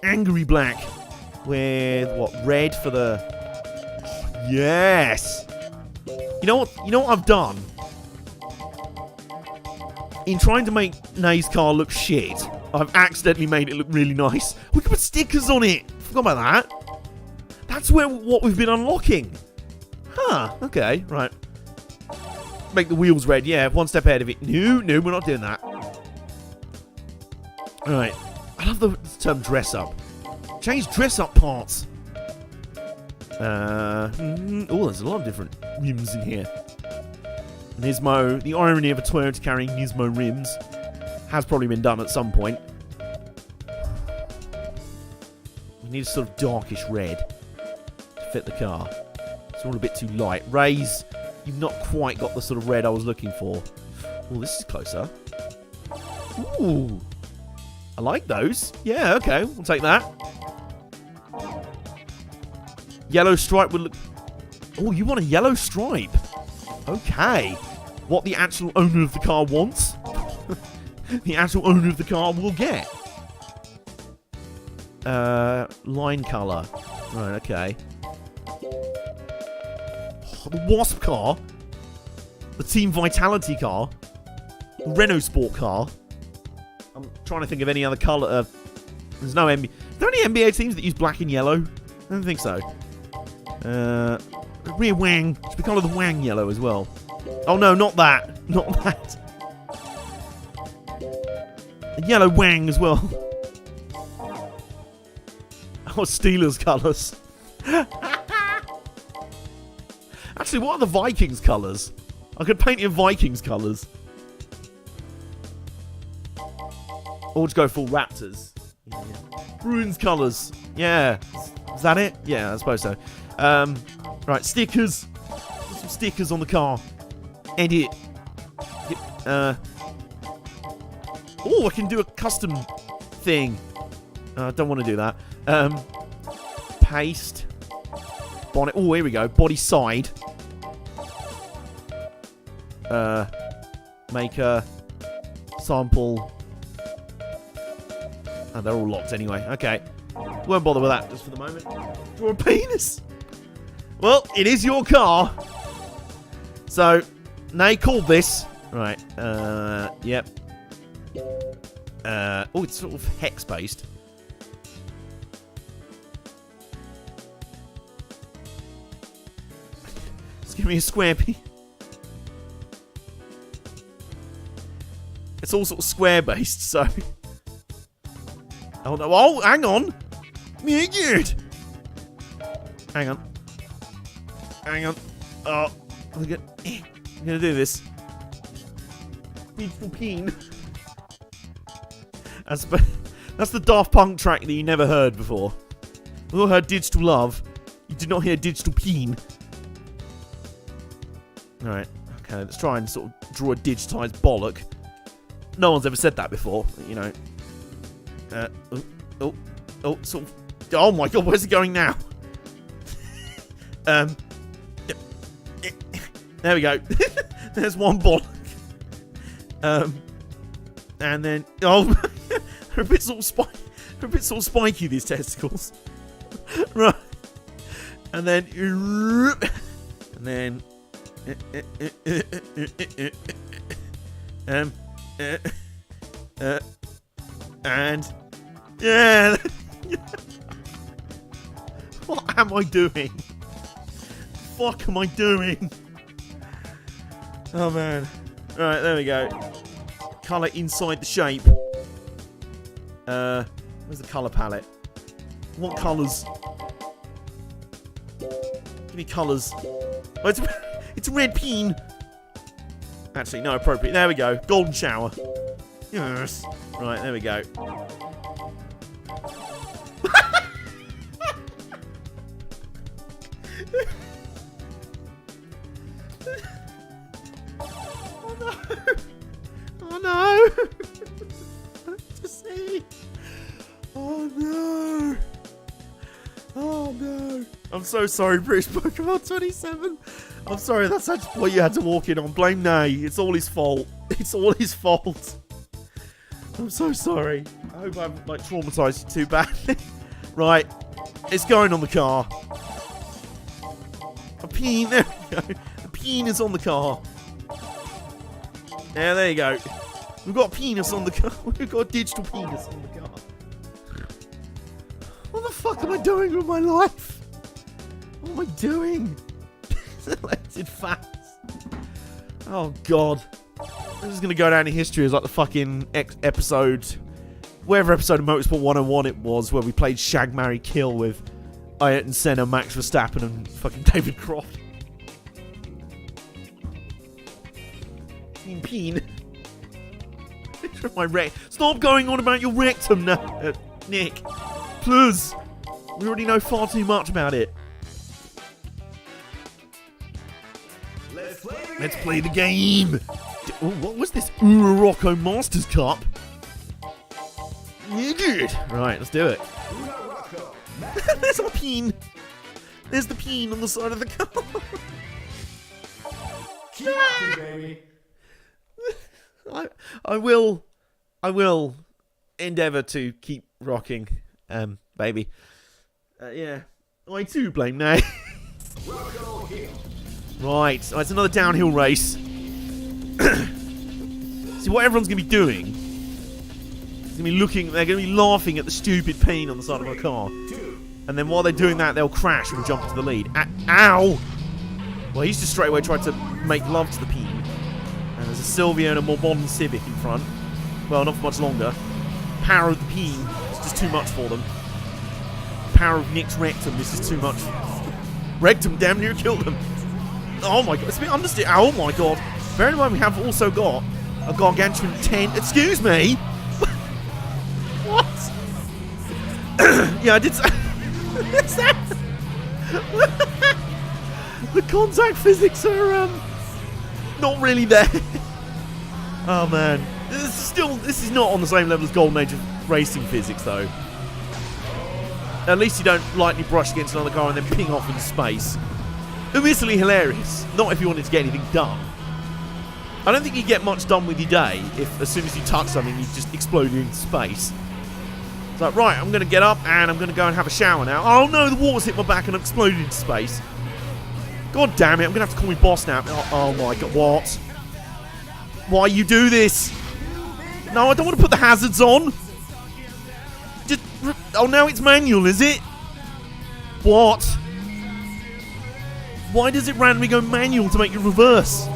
Angry black. With, what, red for the... Yes! You know what I've done? in trying to make Nay's car look shit, I've accidentally made it look really nice. We can put stickers on it. Forgot about that. That's what we've been unlocking. Huh, okay, right. Make the wheels red, yeah, one step ahead of it. No, we're not doing that. Alright. I love the term dress up. Change dress up parts. Oh, there's a lot of different rims in here. Nismo, the irony of a Toyota carrying Nismo rims has probably been done at some point. We need a sort of darkish red to fit the car. It's all a bit too light. Rays, you've not quite got the sort of red I was looking for. Oh, this is closer. Ooh. I like those. Yeah, okay, we'll take that. Yellow stripe would look... Oh, you want a yellow stripe? Okay. What the actual owner of the car wants, the actual owner of the car will get. Line colour. Right, okay. Oh, the Wasp car. The Team Vitality car. The Renault Sport car. I'm trying to think of any other colour. There's no NBA. Are there any NBA teams that use black and yellow? I don't think so. Rear wang. Should we colour the wang yellow as well? Oh no, not that. Not that. A yellow wang as well. Oh, Steelers colours. Actually, what are the Vikings colours? I could paint in Vikings colours. Or just go full Raptors. Yeah. Bruins colours. Yeah. Is that it? Yeah, I suppose so. Right, stickers. Put some stickers on the car. Edit. Oh, I can do a custom thing. I don't want to do that. Paste. Bonnet. Oh, here we go. Body side. Make a sample. Oh, they're all locked anyway. Okay. Won't bother with that just for the moment. Draw a penis. Well, it is your car. So, Nay called this. Right. Yep. Oh, it's sort of hex-based. Just give me a square piece. It's all sort of square-based, so... Oh, no. Oh, hang on. Good. Hang on. Hang on. Oh, I'm gonna do this. Digital peen. That's the Daft Punk track that you never heard before. We all heard Digital Love. You did not hear Digital Peen. Alright. Okay, let's try and sort of draw a digitized bollock. No one's ever said that before, you know. Sort of. Oh my god, where's it going now? There we go. There's one bollock. And then they're a bit sort of spiky, these testicles. Right. And then and yeah. What am I doing? Fuck am I doing? Oh man. Right, there we go. Colour inside the shape. Where's the colour palette? What colours? Give me colours. Oh, it's a red peen. Actually, no, appropriate. There we go. Golden shower. Yes. Right, there we go. Oh no! To see. Oh no! Oh no! I'm so sorry, British Pokemon 27. I'm sorry, that's what you had to walk in on. Blame Nay. It's all his fault. It's all his fault. I'm so sorry. I hope I haven't traumatized you too badly. Right, it's going on the car. A peen. There we go. The peen is on the car. Yeah, there you go. We've got a penis on the car. We've got a digital penis on the car. What the fuck am I doing with my life? What am I doing? Selected facts. Oh god. This is gonna go down in history as like the fucking episode, whatever episode of Motorsport 101 it was, where we played Shag, Marry, Kill with Ayrton Senna, Max Verstappen, and fucking David Croft. Team Peen. Picture of my Stop going on about your rectum now, Nick. Please. We already know far too much about it. Let's play the game. Oh, what was this Morocco Masters Cup? You did. Right, let's do it. There's our peen. There's the peen on the side of the car. Keep rocking, baby. I will endeavour to keep rocking, baby. Yeah, I too blame now. Right, so it's another downhill race. See, what everyone's going to be doing is going to be looking, they're going to be laughing at the stupid peen on the side of my car. And then while they're doing that, they'll crash and jump into the lead. Ow! Well, he's just straight away tried to make love to the peen. And there's a Silvia and a more modern Civic in front. Well, not for much longer. Power of the peen is just too much for them. Power of Nick's rectum, this is too much. Rectum damn near killed them. Oh my god, it's a bit understeer. Oh my god. Bear in mind, we have also got a gargantuan 10. Excuse me? What? Yeah, I did say. What's that? The contact physics are not really there. Oh man. This is not on the same level as Golden Age of racing physics though. At least you don't lightly brush against another car and then ping off into space. Admittedly hilarious. Not if you wanted to get anything done. I don't think you get much done with your day if as soon as you touch something you just explode into space. It's like, right, I'm going to get up and I'm going to go and have a shower now. Oh no, the water's hit my back and I've exploded into space. God damn it, I'm going to have to call me boss now. Oh my god, what? Why you do this? No, I don't want to put the hazards on. Just, oh, now it's manual, is it? What? Why does it randomly go manual to make you reverse?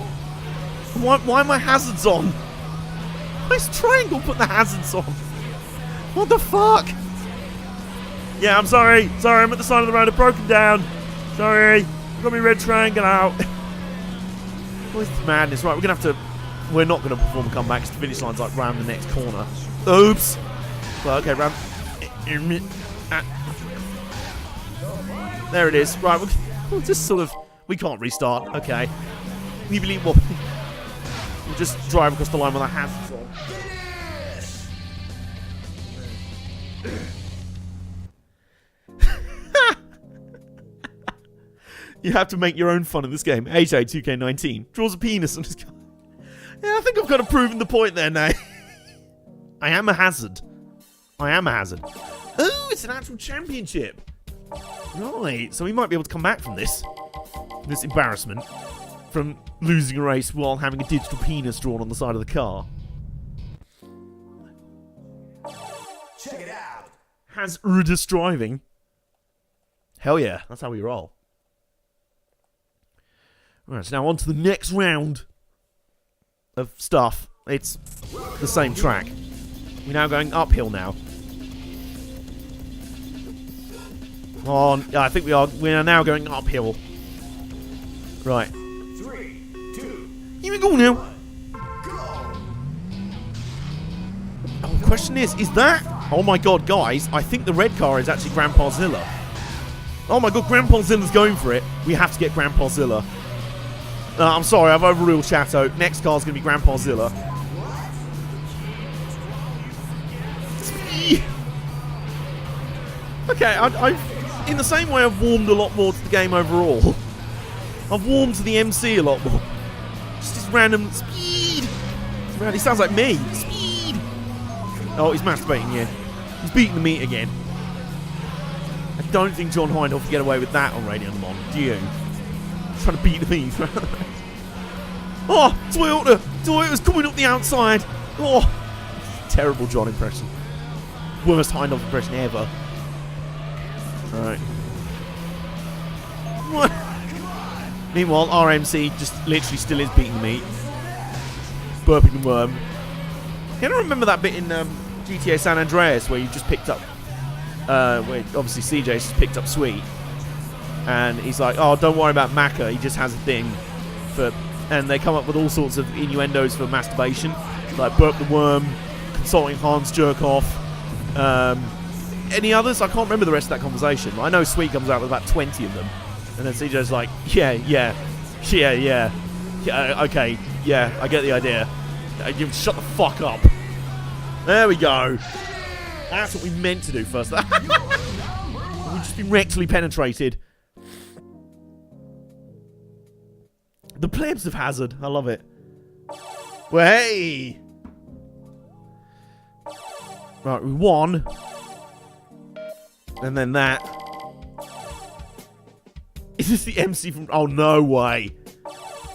Why are my hazards on? Why's triangle put the hazards on? What the fuck? Yeah, I'm sorry. Sorry, I'm at the side of the road. I've broken down. Sorry. I've got my red triangle out. What is this madness? Right, we're not going to perform a comeback because the finish line's like round the next corner. Oops. Well, okay, round. There it is. Right, we'll just sort of. We can't restart. Okay. You believe what? We'll just drive across the line with our hands on. You have to make your own fun in this game. AJ 2K19 draws a penis on his car. Yeah, I think I've kind of proven the point there now. I am a hazard. I am a hazard. Oh, it's an actual championship. Right, so we might be able to come back from this embarrassment from losing a race while having a digital penis drawn on the side of the car. Check it out. Hazardous driving. Hell yeah, that's how we roll. Right, so now on to the next round of stuff. It's the same track. We're now going uphill now. On, yeah, I think we are now going uphill. Right. 3, 2, Here we go now. go. Oh, the question is that? Oh my god, guys, I think the red car is actually Grandpa Zilla. Oh my god, Grandpa Zilla's going for it. We have to get Grandpa Zilla. I'm sorry, I've overruled Chateau. Next car's going to be Grandpa Zilla. Okay, I've in the same way I've warmed a lot more to the game overall. I've warmed to the MC a lot more. Just this random speed. He sounds like me. Speed. Oh, he's masturbating again. He's beating the meat again. I don't think John Hindhaugh can get away with that on Radio Le Mans. Do you? He's trying to beat the meat. Oh, Toyota! Toyota's coming up the outside. Oh, terrible John impression. Worst Hindhoff impression ever. Alright. What? Meanwhile, RMC just literally still is beating the meat. Burping the worm. Can I remember that bit in GTA San Andreas where you just picked up... where obviously CJ just picked up Sweet. And he's like, oh, don't worry about Macca, he just has a thing for... And they come up with all sorts of innuendos for masturbation. Like burp the worm, consulting Hans jerk off. Any others? I can't remember the rest of that conversation. I know Sweet comes out with about 20 of them. And then CJ's like, yeah, okay, yeah, I get the idea. You shut the fuck up. There we go. That's what we meant to do first. We've just been rectally penetrated. The plebs of Hazard. I love it. Well, hey! Right, we won. And then that. Is this the MC from... Oh, no way.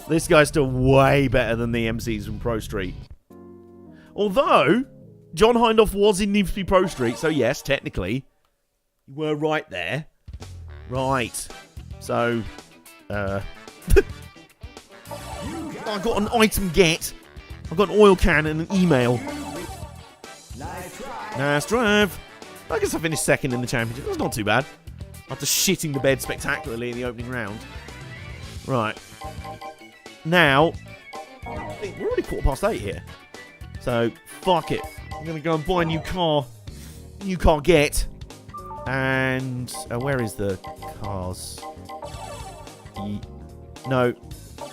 This guy's still way better than the MCs from Pro Street. Although, John Hindhoff was in Need for Speed Pro Street, so yes, technically, you were right there. Right. So, I got an item get. I've got an oil can and an email. Nice drive. I guess I finished second in the championship. It was not too bad. After shitting the bed spectacularly in the opening round. Right. Now, I think we're already 8:15 here. So, fuck it. I'm going to go and buy a new car. New car get. And, where is the cars? No,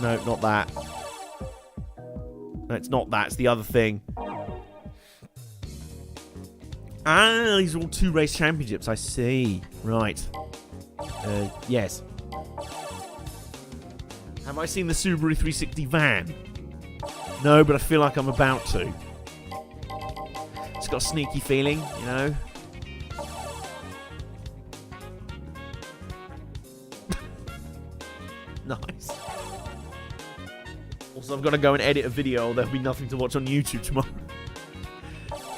not that. No, it's not that. It's the other thing. Ah, these are all 2 race championships. I see. Right. Yes. Have I seen the Subaru 360 van? No, but I feel like I'm about to. It's got a sneaky feeling, you know. Nice. Also, I've got to go and edit a video, or there'll be nothing to watch on YouTube tomorrow.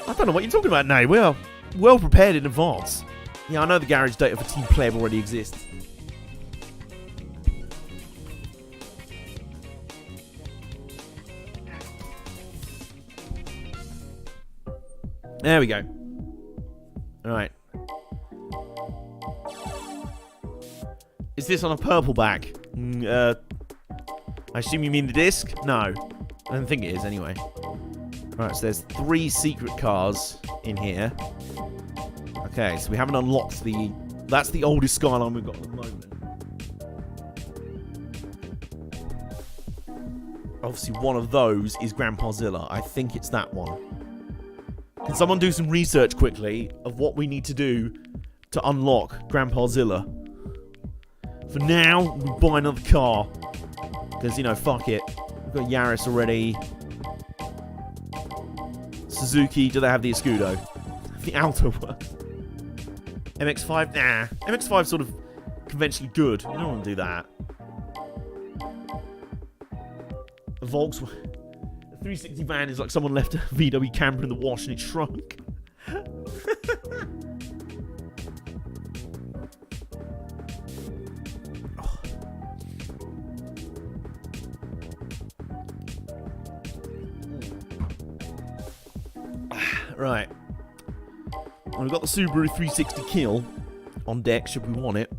I don't know what you're talking about now. We are well prepared in advance. Yeah, I know the garage data for Team Pleb already exists. There we go. Alright. Is this on a purple back? I assume you mean the disc? No. I don't think it is anyway. Alright, so there's 3 secret cars in here. Okay, so we haven't unlocked the... That's the oldest Skyline we've got at the moment. Obviously, one of those is Grandpa Zilla. I think it's that one. Can someone do some research quickly of what we need to do to unlock Grandpa Zilla? For now, we buy another car. Because, you know, fuck it. We've got Yaris already. Suzuki, do they have the Escudo? The Alto works. MX-5? Nah. MX-5's sort of conventionally good. You don't want to do that. A Volkswagen. A 360 van is like someone left a VW camper in the wash and it shrunk. Right. Well, we've got the Subaru 360 kill on deck, should we want it.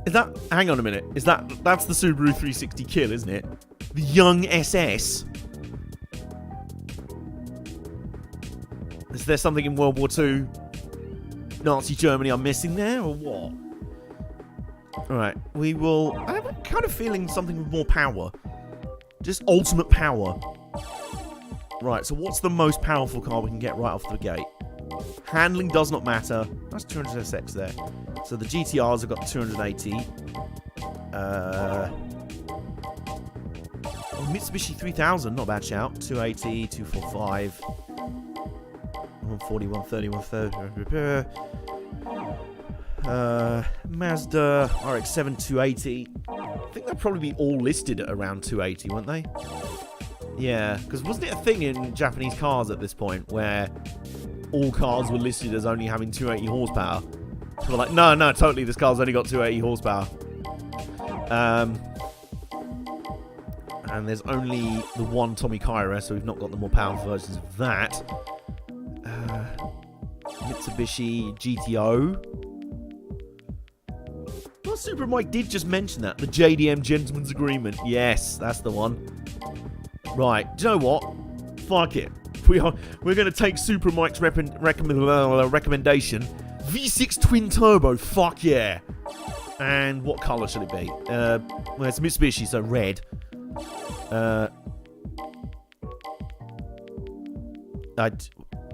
Is that... Hang on a minute. Is that... That's the Subaru 360 kill, isn't it? The young SS. Is there something in World War II, Nazi Germany I'm missing there, or what? Alright, we will... I have a kind of feeling something with more power. Just ultimate power. Right, so what's the most powerful car we can get right off the gate? Handling does not matter. That's 200 SX there. So the GTRs have got 280. Mitsubishi 3000, not a bad shout. 280, 245. 140, 130, 130. Mazda RX-7 280. I think they'll probably be all listed at around 280, won't they? Yeah, because wasn't it a thing in Japanese cars at this point where all cars were listed as only having 280 horsepower? So we're like, no, totally, this car's only got 280 horsepower. And there's only the one Tommy Kyra, so we've not got the more powerful versions of that. Mitsubishi GTO. Well, Super Mike did just mention that. The JDM Gentleman's Agreement. Yes, that's the one. Right, do you know what? Fuck it. We're going to take Super Mike's recommendation. V6 Twin Turbo. Fuck yeah. And what colour should it be? Well, it's Mitsubishi, so red.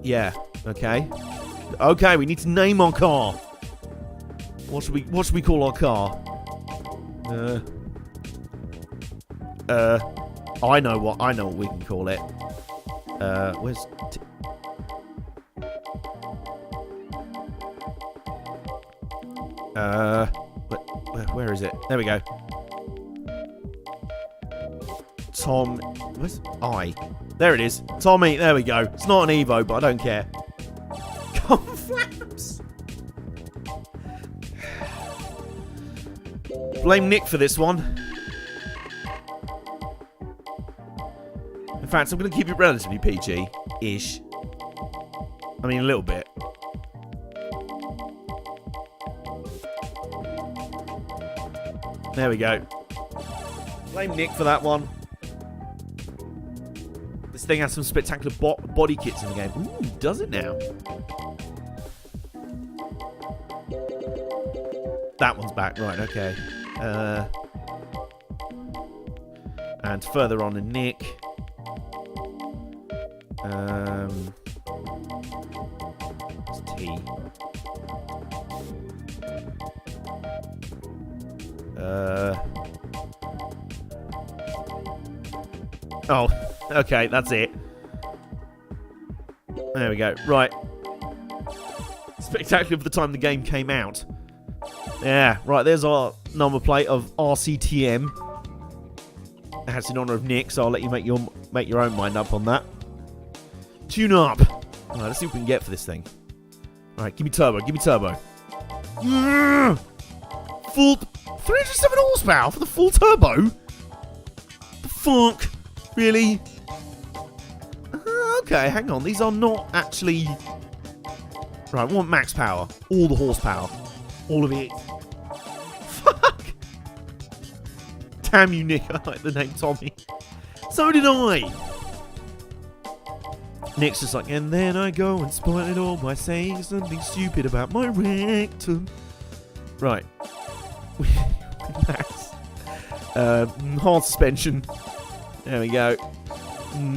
Yeah, okay. Okay, we need to name our car. What should we call our car? I know what we can call it. Where's where is it? There we go. Tom, where's I? There it is. Tommy, there we go. It's not an Evo, but I don't care. Come flaps. Blame Nick for this one. In fact, I'm going to keep it relatively PG-ish. I mean, a little bit. There we go. Blame Nick for that one. This thing has some spectacular body kits in the game. Ooh, does it now? That one's back. Right, okay. And further on in Nick. It's T. Oh, okay, that's it. There we go. Right. Spectacular for the time the game came out. Yeah, right, there's our number plate of RCTM. That's in honour of Nick, so I'll let you make your own mind up on that. Tune up. Alright, let's see what we can get for this thing. Alright, give me turbo, Full 307 horsepower for the full turbo? The fuck? Really? Okay, hang on. These are not actually... Right, we want max power. All the horsepower. All of it. Fuck! Damn you, Nick. I like the name Tommy. So did I. Nick's just like, and then I go and spoil it all by saying something stupid about my rectum. Right. Max. Hard suspension. There we go.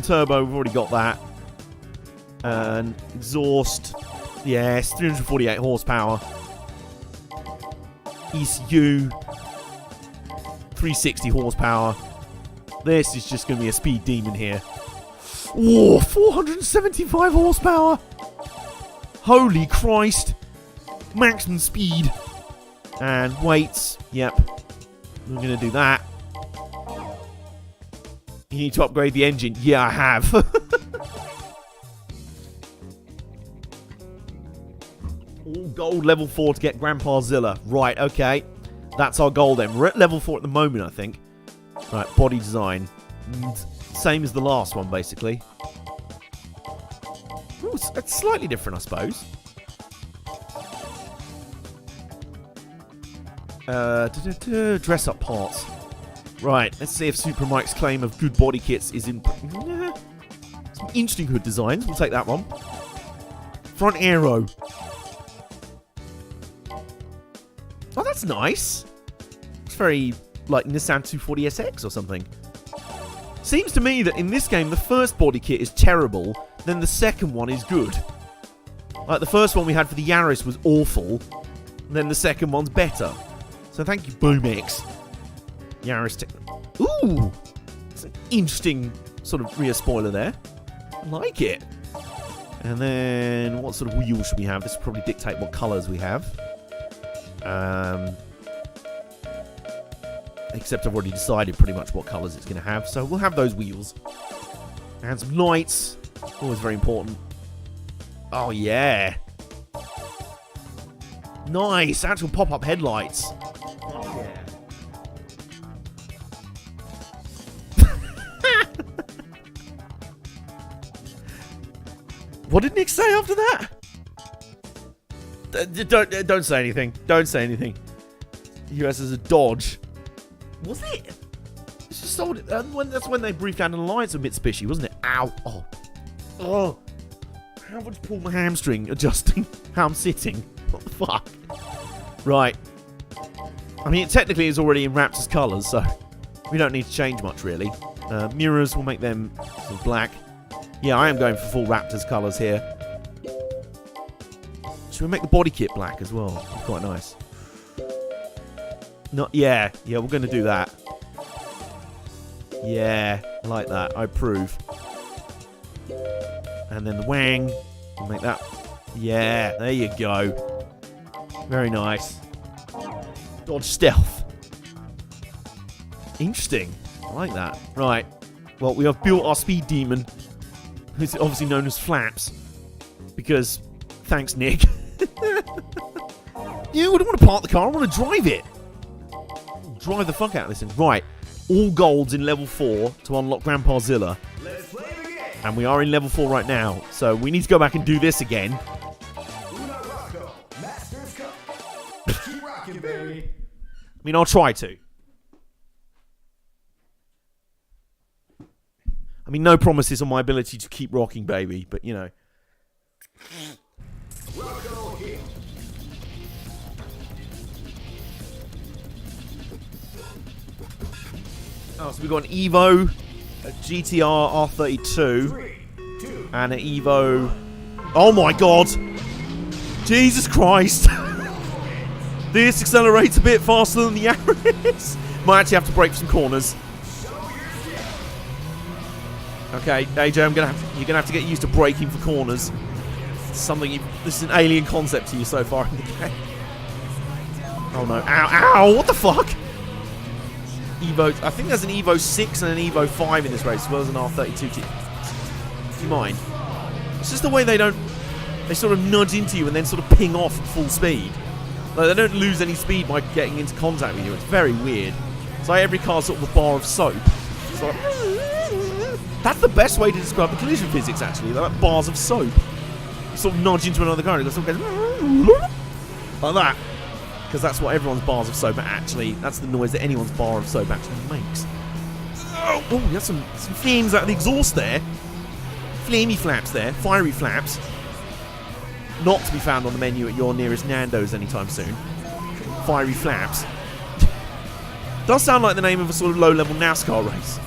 Turbo, we've already got that. And exhaust. Yes, 348 horsepower. ECU. 360 horsepower. This is just going to be a speed demon here. Whoa, 475 horsepower. Holy Christ. Maximum speed. And weights. Yep. We're going to do that. You need to upgrade the engine. Yeah, I have. All gold level 4 to get Grandpa Zilla. Right, okay. That's our goal then. We're at level 4 at the moment, I think. Right, body design. Same as the last one, basically. Ooh, it's slightly different, I suppose. Dress up parts. Right, let's see if Super Mike's claim of good body kits is in... Some interesting hood designs. We'll take that one. Front aero. Oh, that's nice. It's very, like, Nissan 240SX or something. Seems to me that in this game, the first body kit is terrible, then the second one is good. Like, the first one we had for the Yaris was awful, and then the second one's better. So thank you, BoomX. Yaris... Ooh! It's an interesting sort of rear spoiler there. I like it. And then, what sort of wheels should we have? This will probably dictate what colours we have. Except I've already decided pretty much what colours it's going to have. So we'll have those wheels. And some lights. Always very important. Oh, yeah. Nice. Actual pop-up headlights. Oh, yeah. What did Nick say after that? Don't say anything. Don't say anything. US is a Dodge. Was it? It's just sold it. That's when they briefed out an alliance a bit spishy, wasn't it? Ow. Oh. Oh. How would you pull my hamstring adjusting how I'm sitting? What the fuck? Right. I mean, it technically is already in Raptor's colours, so we don't need to change much, really. Mirrors, we'll make them sort of black. Yeah, I am going for full Raptor's colours here. Should we make the body kit black as well? That's quite nice. Yeah, we're going to do that. Yeah, I like that. I approve. And then the wang. We'll make that. Yeah, there you go. Very nice. Dodge Stealth. Interesting. I like that. Right. Well, we have built our speed demon, who's obviously known as Flaps. Because, thanks, Nick. You wouldn't want to park the car. I want to drive it. Drive the fuck out of this thing. Right. All golds in level 4 to unlock Grandpa Zilla. Let's play the game. And we are in level 4 right now. So we need to go back and do this again. Una Rocco, Masters Cup. Keep rocking, baby. I mean, I'll try to. I mean, no promises on my ability to keep rocking, baby. But, you know. Rocco here. Oh, so we've got an Evo, a GTR R32, 3, 2. and an Evo... Oh my god! Jesus Christ! This accelerates a bit faster than the Yaris. Might actually have to brake for some corners. Okay, AJ, you're gonna have to get used to braking for corners. This is an alien concept to you so far in the game. Oh no! Ow! Ow! What the fuck? Evo. I think there's an Evo 6 and an Evo 5 in this race, as well as an R32. Do you mind? It's just the way they sort of nudge into you and then sort of ping off at full speed. Like, they don't lose any speed by getting into contact with you. It's very weird. It's like every car's sort of a bar of soap. It's like, that's the best way to describe the collision physics, actually. They're like bars of soap. You sort of nudge into another car and it sort of goes like that. Because that's what everyone's bars of soap actually... That's the noise that anyone's bar of soap actually makes. Oh, you got some flames out of the exhaust there. Flamey flaps there. Fiery flaps. Not to be found on the menu at your nearest Nando's anytime soon. Fiery flaps. Does sound like the name of a sort of low-level NASCAR race.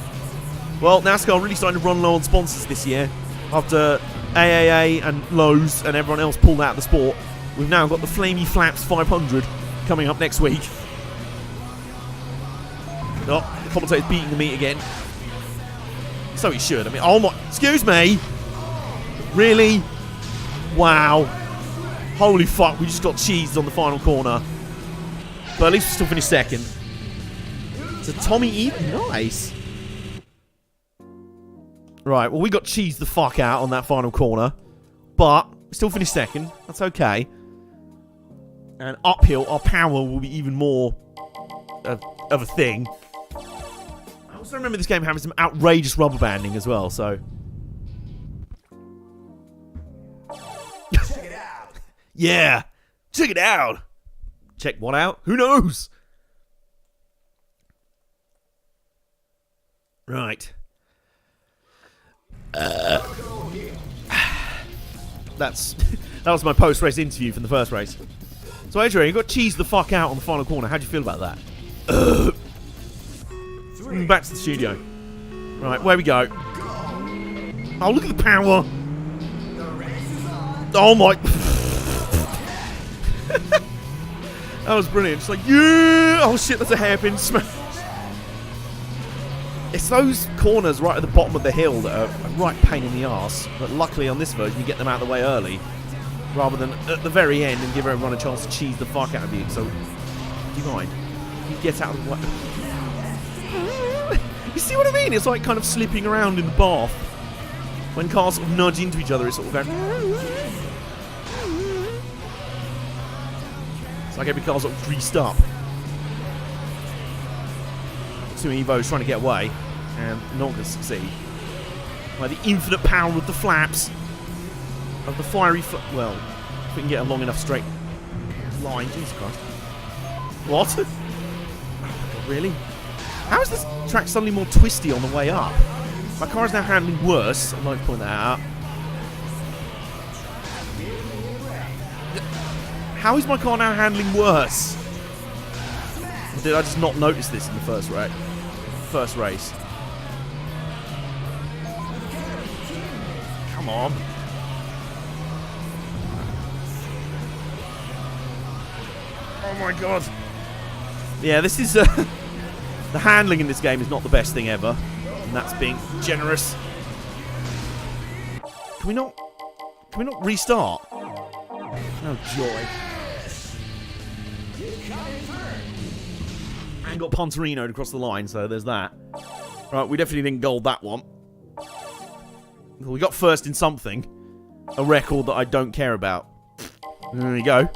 Well, NASCAR really starting to run low on sponsors this year. After AAA and Lowe's and everyone else pulled out of the sport, we've now got the Flamey Flaps 500 coming up next week. Oh, the commentator's beating the meat again. So he should. I mean, oh my... Excuse me! Really? Wow. Holy fuck, we just got cheesed on the final corner. But at least we still finished second. So Tommy Eaton, nice. Right, well we got cheesed the fuck out on that final corner. But we still finished second. That's okay. And uphill, our power will be even more of a thing. I also remember this game having some outrageous rubber banding as well, so... Check it out. Yeah! Check it out! Check what out? Who knows? Right. That was my post-race interview from the first race. So Adrian, you got cheesed the fuck out on the final corner. How do you feel about that? Back to the studio. Right, where we go? Oh, look at the power! Oh my! That was brilliant. It's like, yeah! Oh shit, that's a hairpin smash. It's those corners right at the bottom of the hill that are a right pain in the arse. But luckily on this version, you get them out of the way early, rather than at the very end and give everyone a chance to cheese the fuck out of you. So, do you mind? You get out of the way. You see what I mean? It's like kind of slipping around in the bath. When cars sort of nudge into each other, it's sort of going... It's like every car's sort of greased up. Two Evos trying to get away, and not going to succeed. By the infinite power of the flaps. Of the fiery... well, if we can get a long enough straight line. Jesus Christ. What? Oh, God, really? How is this track suddenly more twisty on the way up? My car is now handling worse. I'd like to point that out. How is my car now handling worse? Or did I just not notice this in the first race? Come on. Oh my God. Yeah, this is... the handling in this game is not the best thing ever. And that's being generous. Can we not restart? Oh, joy. And got Pontorino'd across the line, so there's that. Right, we definitely didn't gold that one. We got first in something. A record that I don't care about. There we go.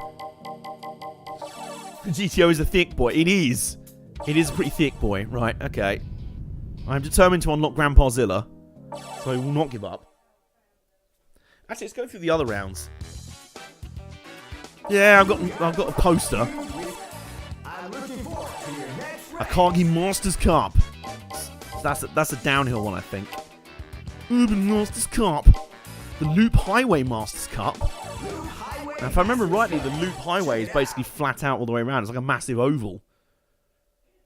GTO is a thick boy. It is. It is a pretty thick boy. Right, okay. I'm determined to unlock Grandpa Zilla, so I will not give up. Actually, let's go through the other rounds. Yeah, I've got a poster. A Cargi Masters Cup. That's a downhill one, I think. Urban Masters Cup. The Loop Highway Masters Cup. Now, if I remember rightly, the Loop Highway is basically flat out all the way around. It's like a massive oval.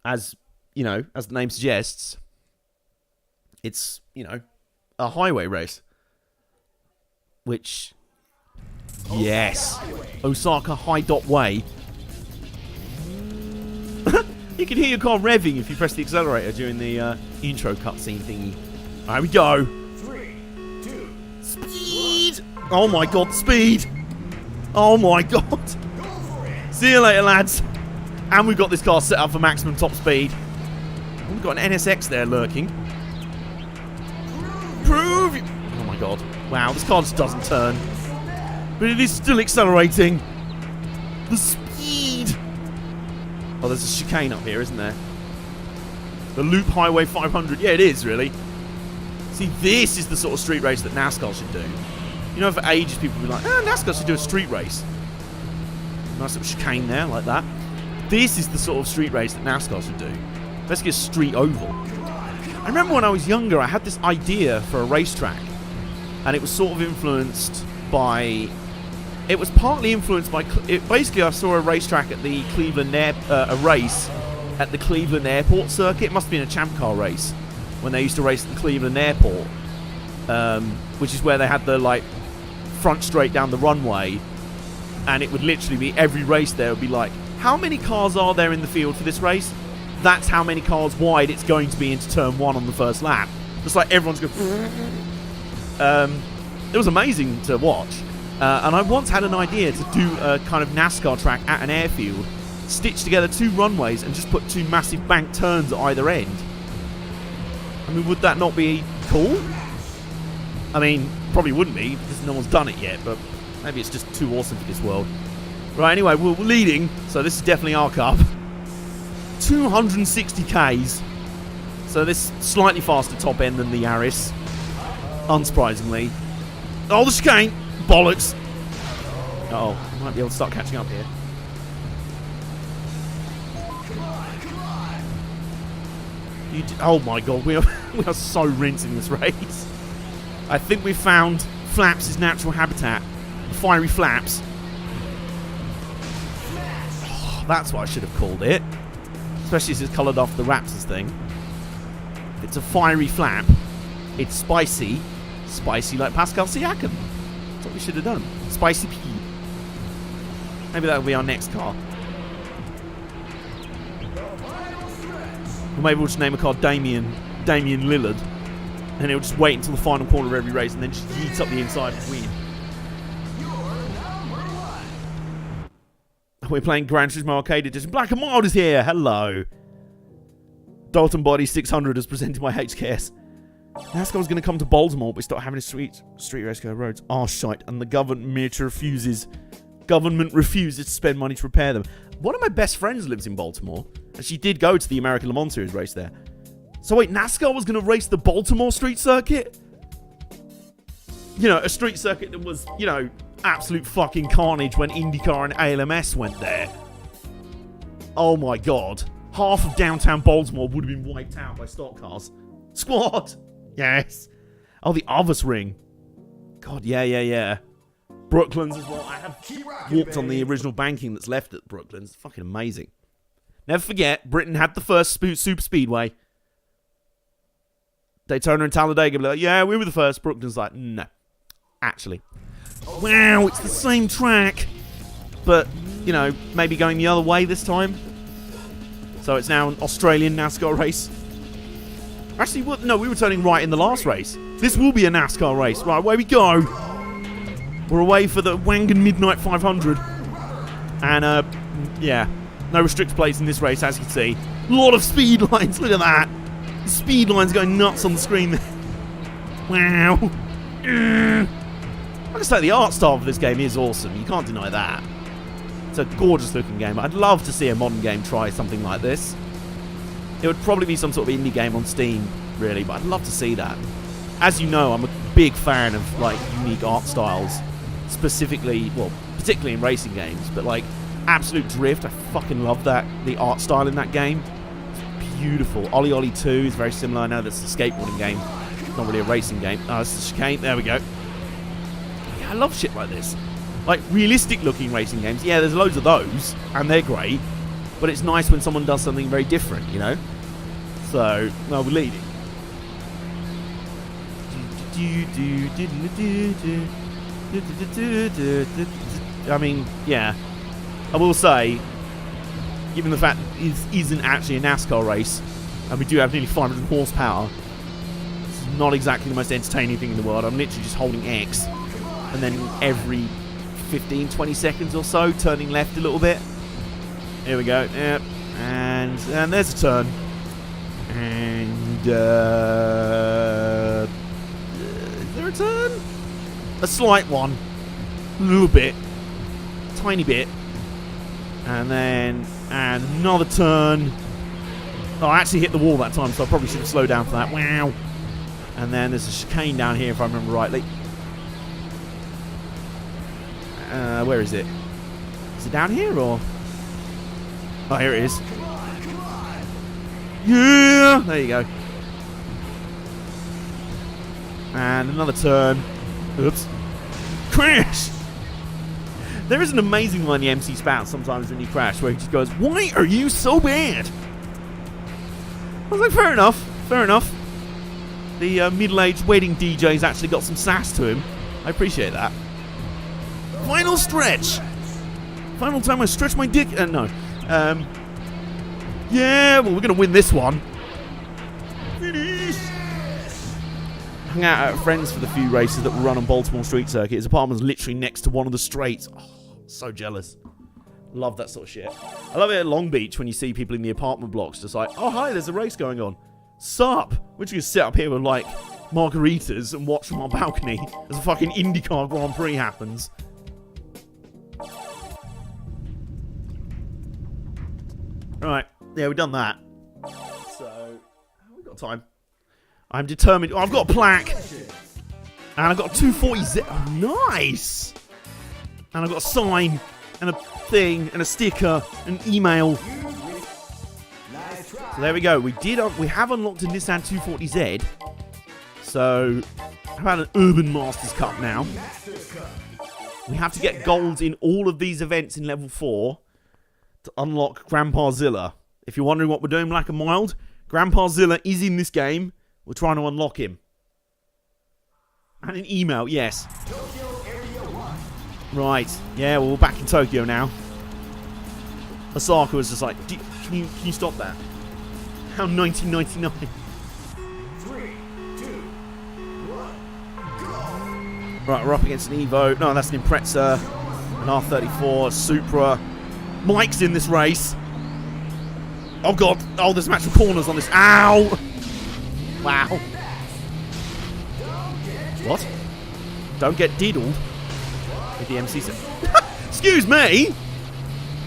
As, you know, as the name suggests. It's, you know, a highway race. Which, yes. Osaka High Dot Way. You can hear your car revving if you press the accelerator during the intro cutscene thingy. Here we go. 3, 2, speed! Oh my God, speed! Oh my God. See you later, lads. And we've got this car set up for maximum top speed. We've got an NSX there lurking. Prove you. Oh my God. Wow, this car just doesn't turn. But it is still accelerating. The speed. Oh, there's a chicane up here, isn't there? The Loop Highway 500. Yeah, it is, really. See, this is the sort of street race that NASCAR should do. You know, for ages people will be like, NASCAR should do a street race. Nice little chicane there, like that. This is the sort of street race that NASCAR should do. Let's get a street oval. I remember when I was younger, I had this idea for a racetrack. And it was sort of influenced by... It was partly influenced by... basically, I saw a racetrack at the Cleveland... a race at the Cleveland Airport circuit. It must have been a champ car race. When they used to race at the Cleveland Airport. Which is where they had the, like, front straight down the runway. And it would literally be... Every race there would be like... How many cars are there in the field for this race? That's how many cars wide it's going to be into turn 1 on the first lap. Just like everyone's going... It was amazing to watch. And I once had an idea to do a kind of NASCAR track at an airfield, stitch together 2 runways and just put 2 massive bank turns at either end. I mean, would that not be cool? I mean, probably wouldn't be, because no one's done it yet, but maybe it's just too awesome for this world. Right, anyway, we're leading, so this is definitely our cup. 260 Ks. So this slightly faster top end than the Yaris. Unsurprisingly. Oh, the chicane! Bollocks! Uh-oh, I might be able to start catching up here. Oh my God, we are so rinsing this race. I think we found Flaps' natural habitat. Fiery Flaps. Oh, that's what I should have called it. Especially as it's coloured off the Raptors thing. It's a fiery flap. It's spicy. Spicy like Pascal Siakam. That's what we should have done. Spicy P. Maybe that will be our next car. Or maybe we'll just name a car Damian Lillard. And it'll just wait until the final corner of every race and then just yeet up the inside and win. We're playing Gran Turismo Arcade Edition. Black and Mild is here. Hello. Dalton Body 600 as presented by HKS. NASCAR was going to come to Baltimore, but we start having a street race car roads. Oh, shite. And the government refuses to spend money to repair them. One of my best friends lives in Baltimore, and she did go to the American Le Mans Series race there. So wait, NASCAR was going to race the Baltimore street circuit? You know, a street circuit that was, you know, absolute fucking carnage when IndyCar and ALMS went there. Oh my god. Half of downtown Baltimore would have been wiped out by stock cars. Squad! Yes. Oh, the Ovis ring. God, yeah. Brooklands as well. I have walked on the original banking that's left at Brooklands. It's fucking amazing. Never forget, Britain had the first super speedway. Daytona and Talladega be like, yeah, we were the first. Brooklands like, no. Actually. Wow, it's the same track. But, you know, maybe going the other way this time. So it's now an Australian NASCAR race. Actually, no, we were turning right in the last race. This will be a NASCAR race. Right, away we go. We're away for the Wangan Midnight 500. And, yeah. No restrict plates in this race, as you can see. A lot of speed lines. Look at that. The speed lines going nuts on the screen there. Wow. Like I say, the art style of this game is awesome. You can't deny that. It's a gorgeous looking game. I'd love to see a modern game try something like this. It would probably be some sort of indie game on Steam, really, but I'd love to see that. As you know, I'm a big fan of, like, unique art styles. Specifically, well, particularly in racing games, but, like, Absolute Drift, I fucking love that. The art style in that game. It's beautiful. Ollie Ollie 2 is very similar. I know that's a skateboarding game. It's not really a racing game. Oh, it's the chicane. There we go. Yeah, I love shit like this. Like, realistic-looking racing games. Yeah, there's loads of those, and they're great. But it's nice when someone does something very different, you know? So, well, we're leading. I mean, yeah. I will say, given the fact it isn't actually a NASCAR race, and we do have nearly 500 horsepower, it's not exactly the most entertaining thing in the world. I'm literally just holding X, and then every 15-20 seconds or so, turning left a little bit. Here we go. Yep. And there's a turn. And is there a turn? A slight one. A little bit. Tiny bit. And then another turn. Oh, I actually hit the wall that time, so I probably should have slowed down for that. Wow. And then there's a chicane down here, if I remember rightly. Where is it? Is it down here, or? Oh, here it is. Yeah! There you go. And another turn. Oops. Crash! There is an amazing line the MC spouts sometimes when you crash, where he just goes, "Why are you so bad?" I was like, fair enough. Fair enough. The middle-aged wedding DJ's actually got some sass to him. I appreciate that. Final stretch! Final time I stretch my dick. No. Yeah, well, we're going to win this one. Finish! Hung out at friends for the few races that were run on Baltimore Street Circuit. His apartment was literally next to one of the straights. Oh, so jealous. Love that sort of shit. I love it at Long Beach when you see people in the apartment blocks just like, oh, hi, there's a race going on. Sup? We're just going to sit up here with, like, margaritas and watch from our balcony as a fucking IndyCar Grand Prix happens. Right. Yeah, we've done that. So, we've got time. I'm determined. Oh, I've got a plaque. And I've got a 240Z. Oh, nice. And I've got a sign and a thing and a sticker and an email. So there we go. We have unlocked a Nissan 240Z. So, how about an Urban Masters Cup now? We have to get gold in all of these events in level 4 to unlock Grandpa Zilla. If you're wondering what we're doing, Black and Mild, Grandpa Zilla is in this game. We're trying to unlock him. And an email, yes. Right, yeah, well, we're back in Tokyo now. Osaka was just like, can you stop that? How 1999? 3, 2, 1, go! Right, we're up against an Evo. No, that's an Impreza, an R34, a Supra. Mike's in this race. Oh, God. Oh, there's some actual corners on this. Ow! Wow. What? Don't get diddled with the MC set. Excuse me!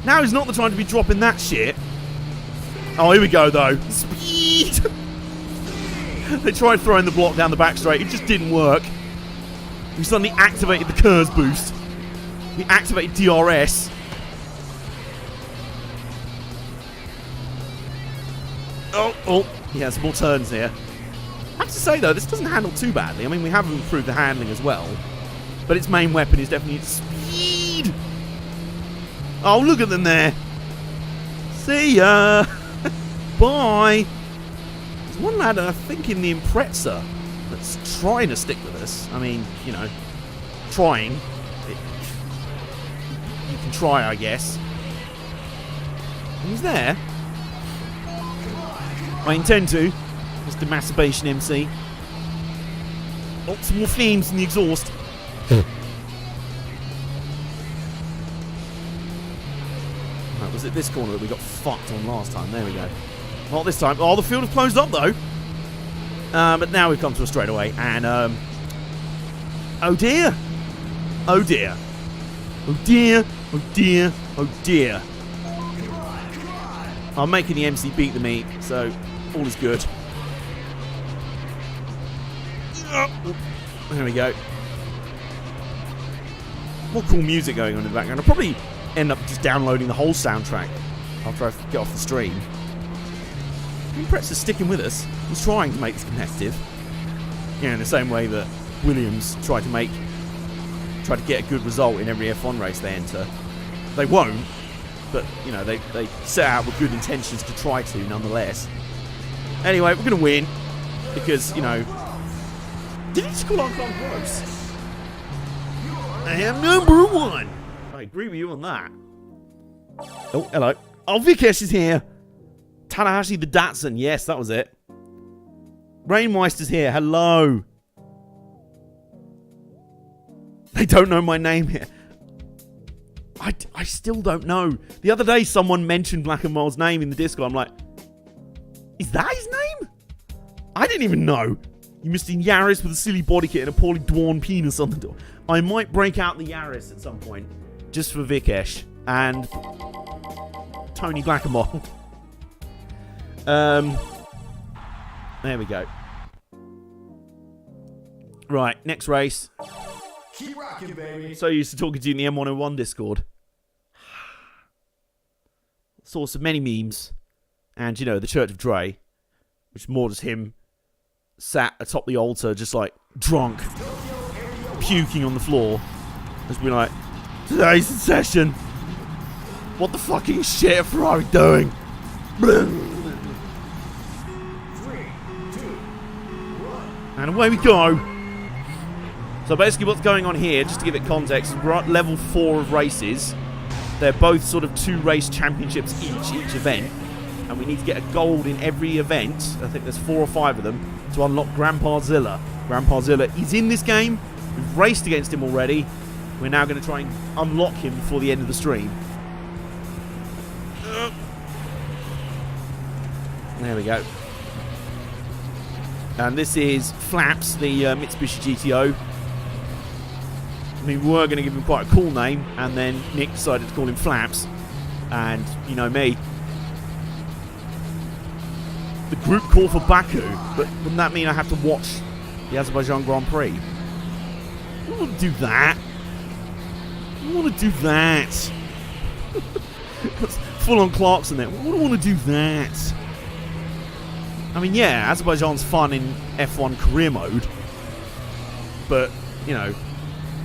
Now is not the time to be dropping that shit. Oh, here we go, though. Speed! They tried throwing the block down the back straight. It just didn't work. We suddenly activated the Curse boost. We activated DRS. Oh, he has more turns here. I have to say, though, this doesn't handle too badly. I mean, we have improved the handling as well. But its main weapon is definitely its speed. Oh, look at them there. See ya. Bye. There's one lad, I think, in the Impreza that's trying to stick with us. I mean, you know, trying. You can try, I guess. He's there. I intend to. Mr. Masturbation MC. Oh, some more flames in the exhaust. Right, was it this corner that we got fucked on last time? There we go. Not this time. Oh, the field have closed up, though. But now we've come to a straightaway. And, oh, dear. Oh, dear. Oh, dear. Oh, dear. Oh, dear. I'm making the MC beat the meat, so all is good. There we go. More cool music going on in the background. I'll probably end up just downloading the whole soundtrack after I get off the stream. Imprezza's sticking with us. He's trying to make this competitive. You know, in the same way that Williams tried to get a good result in every F1 race they enter. They won't, but, you know, they set out with good intentions to try to, nonetheless. Anyway, we're going to win, because, you know... Did he just call Armbar gross? I am number one! I agree with you on that. Oh, hello. Oh, Vikesh is here! Tanahashi the Datsun, yes, that was it. Rainmeister's here, hello! They don't know my name here. I still don't know. The other day, someone mentioned Black and Mild's name in the Discord. I'm like, is that his name? I didn't even know. You must have Yaris with a silly body kit and a poorly drawn penis on the door. I might break out the Yaris at some point, just for Vikesh and Tony Blackamole. There we go. Right, next race. Keep rocking, baby. So used to talking to you in the M101 Discord. Source of many memes. And, you know, the Church of Dre. Which is more just him sat atop the altar, just like, drunk. Puking on the floor. Just be like, today's the session. What the fucking shit are Ferrari doing? 3, 2, 1. And away we go. So basically what's going on here, just to give it context, we're at level 4 of races. They're both sort of 2 race championships each event. And we need to get a gold in every event. I think there's 4 or 5 of them to unlock Grandpa Zilla. Grandpa Zilla is in this game. We've raced against him already. We're now going to try and unlock him before the end of the stream. There we go. And this is Flaps, the Mitsubishi GTO. I mean, we were going to give him quite a cool name, and then Nick decided to call him Flaps. And, you know me. The group call for Baku, but wouldn't that mean I have to watch the Azerbaijan Grand Prix? I don't want to do that. I don't want to do that. That's full on Clarkson there. I don't want to do that. I mean, yeah, Azerbaijan's fun in F1 career mode, but, you know,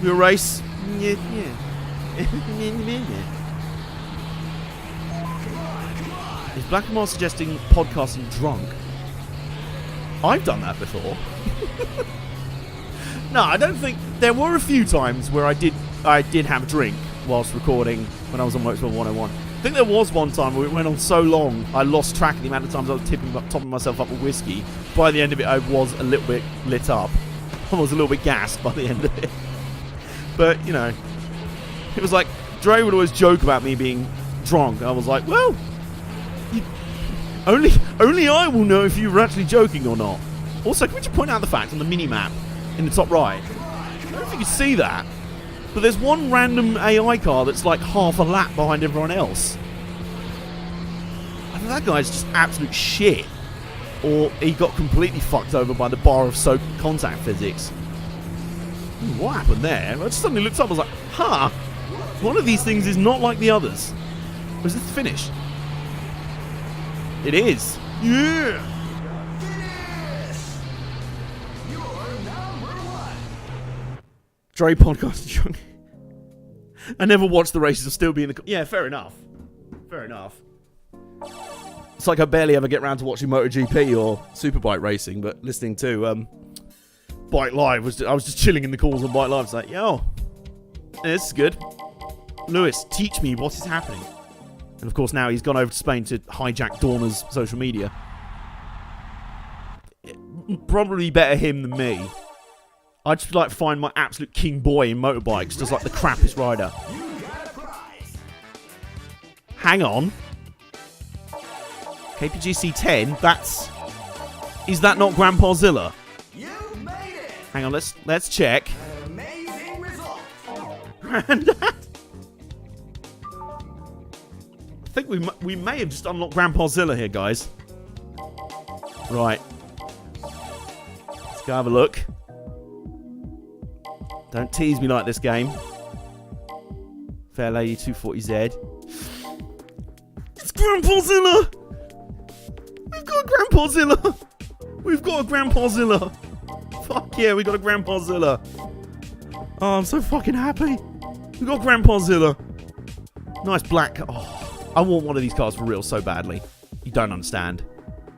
your race, yeah. Is Blackamore suggesting podcasting drunk? I've done that before. No, I don't think... There were a few times where I did have a drink whilst recording when I was on Motorsport 101. I think there was one time where it went on so long, I lost track of the amount of times I was topping myself up with whiskey. By the end of it, I was a little bit lit up. I was a little bit gassed by the end of it. But, you know, it was like, Dre would always joke about me being drunk. I was like, well, Only I will know if you were actually joking or not. Also, can we just point out the fact on the mini-map in the top right? I don't know if you can see that, but there's one random AI car that's like half a lap behind everyone else. I think that guy's just absolute shit. Or he got completely fucked over by the bar of soap contact physics. What happened there? I just suddenly looked up and was like, huh, one of these things is not like the others. Or is this the finish? It is. Yeah! Dre podcast. I never watched the races. I'll still be in the... Yeah, fair enough. Fair enough. It's like I barely ever get around to watching MotoGP or Superbike racing, but listening to Bike Live, I was just chilling in the calls on Bike Live. It's like, yo, this is good. Lewis, teach me what is happening. And of course now he's gone over to Spain to hijack Dorna's social media. Probably better him than me. I'd just like find my absolute king boy in motorbikes, just like the crappiest rider. Hang on. KPGC 10, is that not Grandpa Zilla? You made it. Hang on, let's check. An amazing result. Granddad? I think we may have just unlocked Grandpa Zilla here, guys. Right. Let's go have a look. Don't tease me like this, game. Fair Lady 240Z. It's Grandpa Zilla! We've got a Grandpa Zilla! We've got a Grandpa Zilla! Fuck yeah, we got a Grandpa Zilla! Oh, I'm so fucking happy! We got Grandpa Zilla! Nice black... Oh, I want one of these cars for real so badly. You don't understand.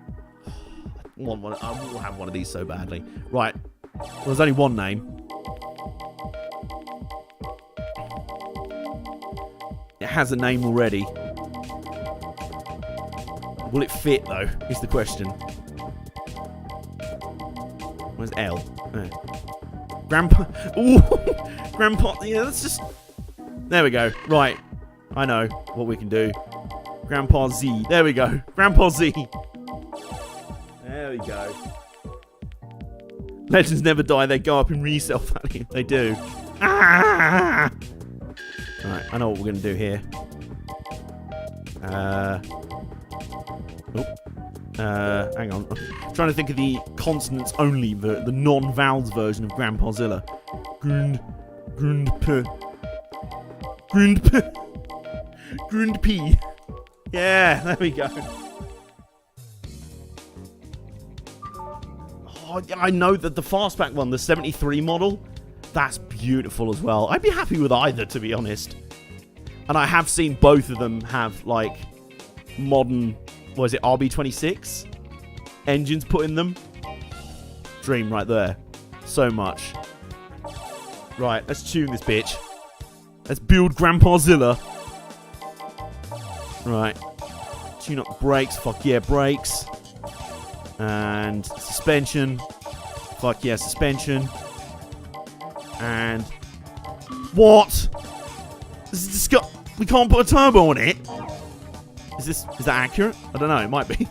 I will have one of these so badly. Right. Well, there's only one name. It has a name already. Will it fit, though, is the question. Where's L? Oh. Grandpa... Ooh! Grandpa... Yeah, let's just... There we go. Right. I know what we can do. Grandpa Z. There we go. Grandpa Z. There we go. Legends never die. They go up in resale value. They do. Ah! Alright, I know what we're going to do here. Hang on. I'm trying to think of the consonants only, the non-vowels version of Grandpa Zilla. Grundp. Yeah, there we go. Oh, yeah, I know that the fastback one, the 73 model, that's beautiful as well. I'd be happy with either, to be honest. And I have seen both of them have, like, modern, what is it, RB26 engines put in them. Dream right there. So much. Right, let's tune this bitch. Let's build Grandpa Zilla. Right. Tune up brakes. Fuck yeah, brakes. And suspension. Fuck yeah, suspension. And... What? This is we can't put a turbo on it? Is that accurate? I don't know, it might be.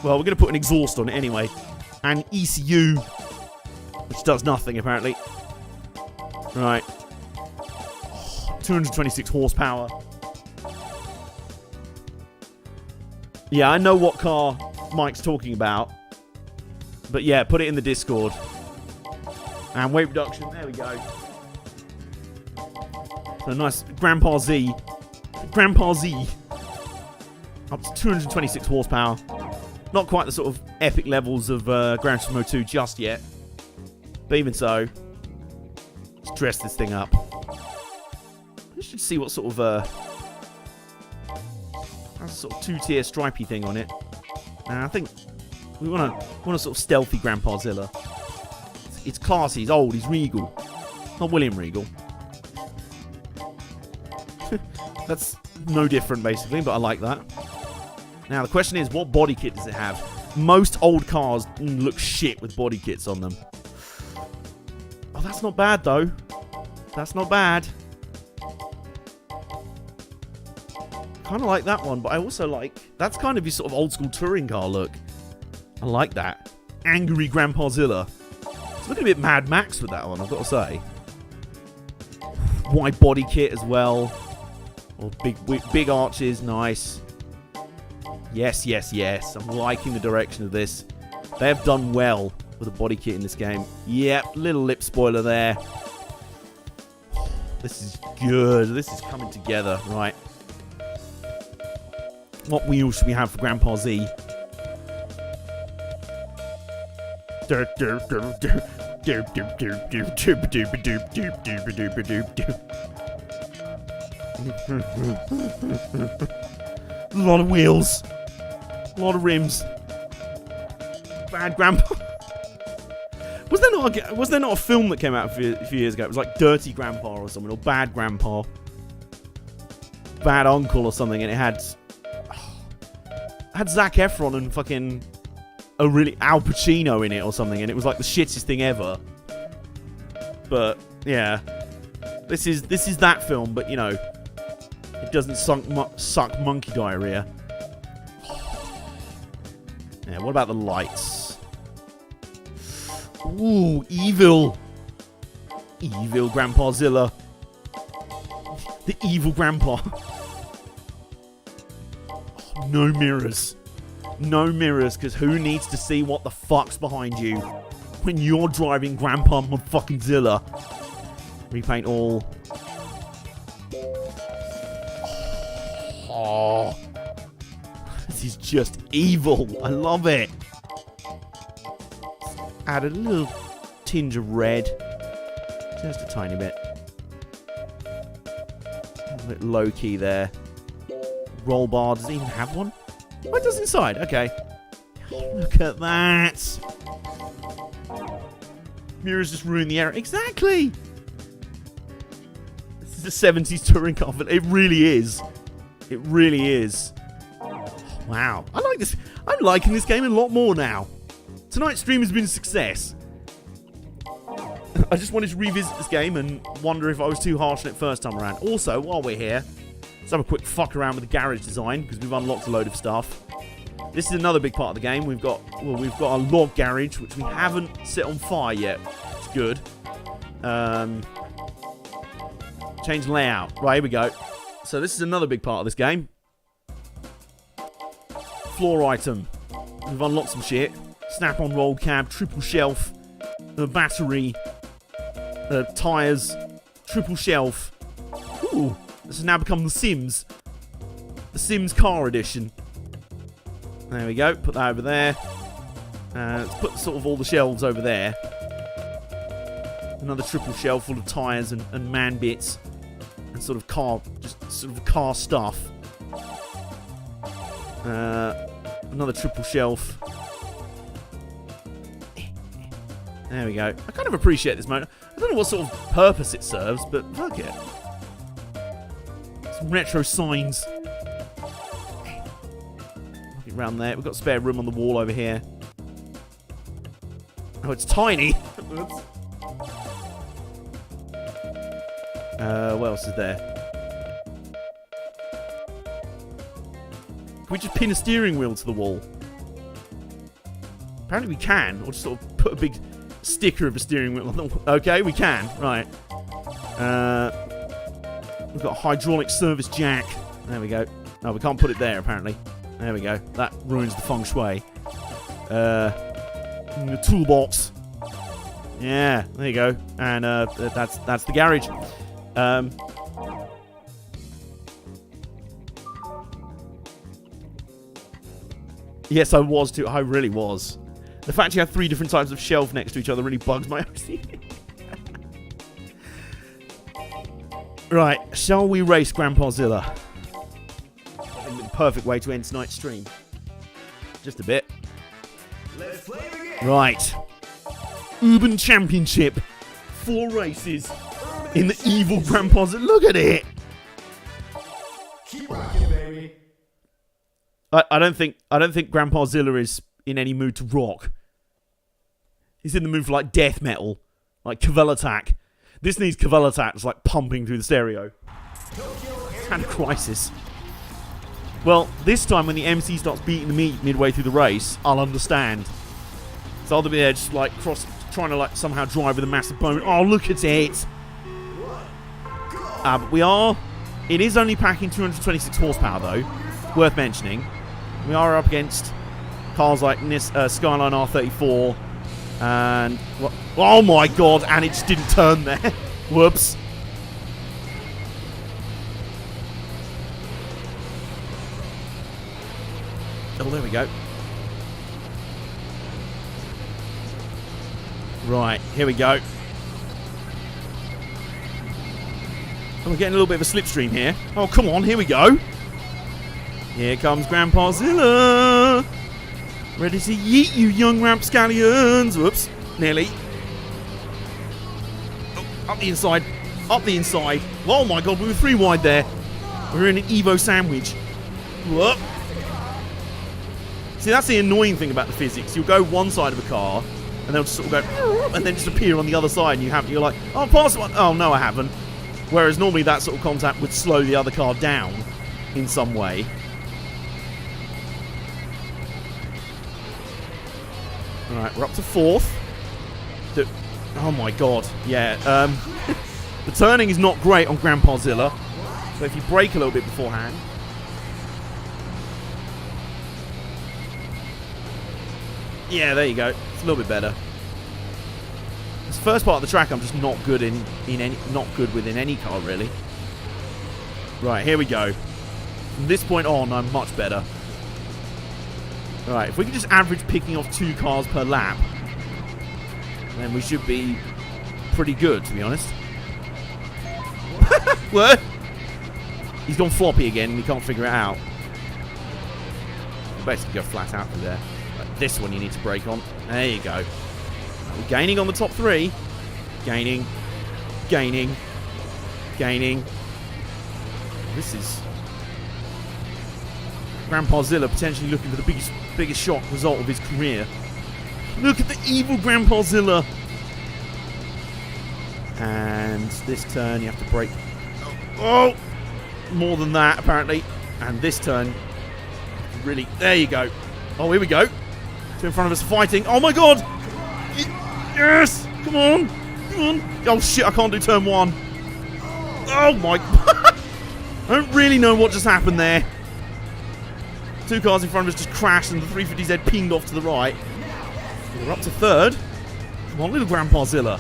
Well, we're going to put an exhaust on it anyway. And ECU. Which does nothing, apparently. Right. 226 horsepower. Yeah, I know what car Mike's talking about. But yeah, put it in the Discord. And weight reduction, there we go. So nice Grandpa Z. Grandpa Z. Up to 226 horsepower. Not quite the sort of epic levels of Gran Turismo 2 just yet. But even so, let's dress this thing up. I should see what sort of has a sort of two-tier stripey thing on it. And I think we want a sort of stealthy Grandpa Zilla. It's classy, he's old, he's regal. Not William Regal. That's no different, basically, but I like that. Now, the question is, what body kit does it have? Most old cars look shit with body kits on them. Oh, that's not bad, though. That's not bad. kind of like that one, but I also like... That's kind of your sort of old school touring car look. I like that. Angry Grandpa Zilla. It's looking a bit Mad Max with that one, I've got to say. White body kit as well. Or big arches, nice. Yes, yes, yes. I'm liking the direction of this. They have done well with a body kit in this game. Yep, little lip spoiler there. This is good. This is coming together. Right. What wheels should we have for Grandpa Z? A lot of wheels. A lot of rims. Bad Grandpa. Was there not a film that came out a few years ago? It was like Dirty Grandpa or something, or Bad Grandpa, Bad Uncle or something, and it had Zac Efron and fucking Al Pacino in it or something, and it was like the shittest thing ever. But yeah, this is that film, but you know, it doesn't suck monkey diarrhea. Yeah, what about the lights? Ooh, evil. Evil Grandpa Zilla. The evil grandpa. Oh, no mirrors. No mirrors, because who needs to see what the fuck's behind you when you're driving Grandpa motherfucking Zilla? Repaint all. Oh. This is just evil. I love it. Add a little tinge of red. Just a tiny bit. A bit low key there. Roll bar. Does it even have one? Oh, it does inside. Okay. Look at that. Mirrors just ruin the air. Exactly. This is a 70s touring car. It really is. It really is. Wow. I like this. I'm liking this game a lot more now. Tonight's stream has been a success. I just wanted to revisit this game and wonder if I was too harsh on it first time around. Also, while we're here, let's have a quick fuck around with the garage design, because we've unlocked a load of stuff. This is another big part of the game. We've got a log garage, which we haven't set on fire yet. It's good. Change layout. Right, here we go. So this is another big part of this game. Floor item. We've unlocked some shit. Snap-on roll cab, triple shelf, battery, tyres, triple shelf. Ooh, this has now become The Sims. The Sims Car Edition. There we go, put that over there. Let's put sort of all the shelves over there. Another triple shelf full of tyres and man bits. And sort of car stuff. Another triple shelf. There we go. I kind of appreciate this mode. I don't know what sort of purpose it serves, but fuck it. Some retro signs. Around there. We've got spare room on the wall over here. Oh, it's tiny. What else is there? Can we just pin a steering wheel to the wall? Apparently we can. Or just sort of put a big sticker of a steering wheel on the wall. Okay, we can. Right. We've got a hydraulic service jack. There we go. No, we can't put it there, apparently. There we go. That ruins the feng shui. The toolbox. Yeah, there you go. And that's the garage. Yes, I was too. I really was. The fact you have 3 different types of shelf next to each other really bugs my OCD. Right, shall we race Grandpa Zilla? The perfect way to end tonight's stream. Just a bit. Let's play the game. Right. Urban Championship. 4 races in the evil Grandpa Zilla. Look at it. Keep rocking, baby. I don't think Grandpa Zilla is in any mood to rock. He's in the mood for like death metal, like Cavell Attack. This needs Cavell Attack just like pumping through the stereo. Kind of crisis. Well, this time when the MC starts beating the meat midway through the race, I'll understand. So I'll be there just like trying to like somehow drive with a massive bone. Oh, look at it! But it is only packing 226 horsepower though. Worth mentioning. We are up against cars like Skyline R34 and... Oh my god, and it just didn't turn there. Whoops. Oh, there we go. Right, here we go. Oh, we're getting a little bit of a slipstream here. Oh, come on, here we go. Here comes Grandpa Zilla. Ready to yeet you young rapscallions. Whoops, nearly. Oh, up the inside. Up the inside. Oh my god, we were 3 wide there. We were in an Evo sandwich. Whoop. See, that's the annoying thing about the physics. You'll go one side of a car, and they'll just sort of go, and then just appear on the other side, and you're like, oh, past one. Oh, no, I haven't. Whereas normally that sort of contact would slow the other car down in some way. Alright, we're up to 4th. Oh my god, yeah. The turning is not great on Grandpa Zilla, but if you brake a little bit beforehand... Yeah, there you go. It's a little bit better. This first part of the track I'm just not good with in any car really. Right, here we go. From this point on, I'm much better. Right, if we can just average picking off 2 cars per lap, then we should be pretty good, to be honest. What? He's gone floppy again and he can't figure it out. We'll basically go flat out through there. This one you need to brake on. There you go. We're gaining on the top 3. Gaining. Gaining. Gaining. This is... Grandpa Zilla potentially looking for the biggest shock result of his career. Look at the evil Grandpa Zilla. And this turn you have to brake. Oh! More than that, apparently. And this turn... Really... There you go. Oh, here we go. 2 in front of us fighting. Oh my god! Yes! Come on! Come on! Oh shit, I can't do turn 1. Oh my... I don't really know what just happened there. 2 cars in front of us just crashed and the 350Z pinged off to the right. We're up to 3rd. Come on, little Grandpa Zilla.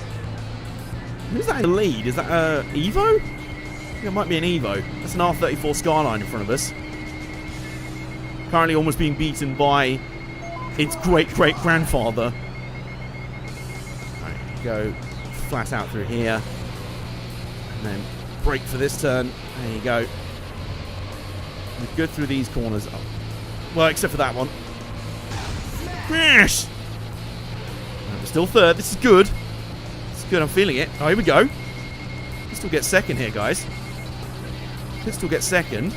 Who's that in the lead? Is that Evo? I think it might be an Evo. That's an R34 Skyline in front of us. Currently almost being beaten by its great-great-grandfather. Right, go flat out through here. And then brake for this turn. There you go. We're good through these corners. Oh. Well, except for that one. Crash! Right, we're still 3rd. This is good. This is good. I'm feeling it. Oh, here we go. Can still get 2nd here, guys. Can still get 2nd.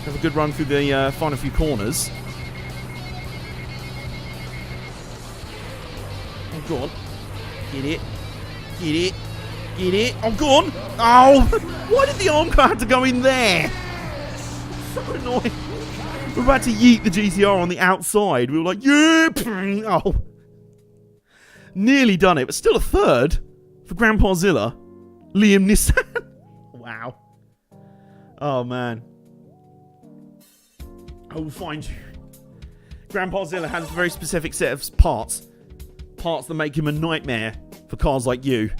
Have a good run through the final few corners. Oh, go on. Get it. Get it. Get it. Oh, go on. Oh! Why did the arm car have to go in there? So annoying. We're about to yeet the GTR on the outside. We were like, yeah! Oh. Nearly done it, but still a 3rd for Grandpa Zilla. Liam Nissan. Wow. Oh, man. I will find you. Grandpa Zilla has a very specific set of parts. Parts that make him a nightmare for cars like you.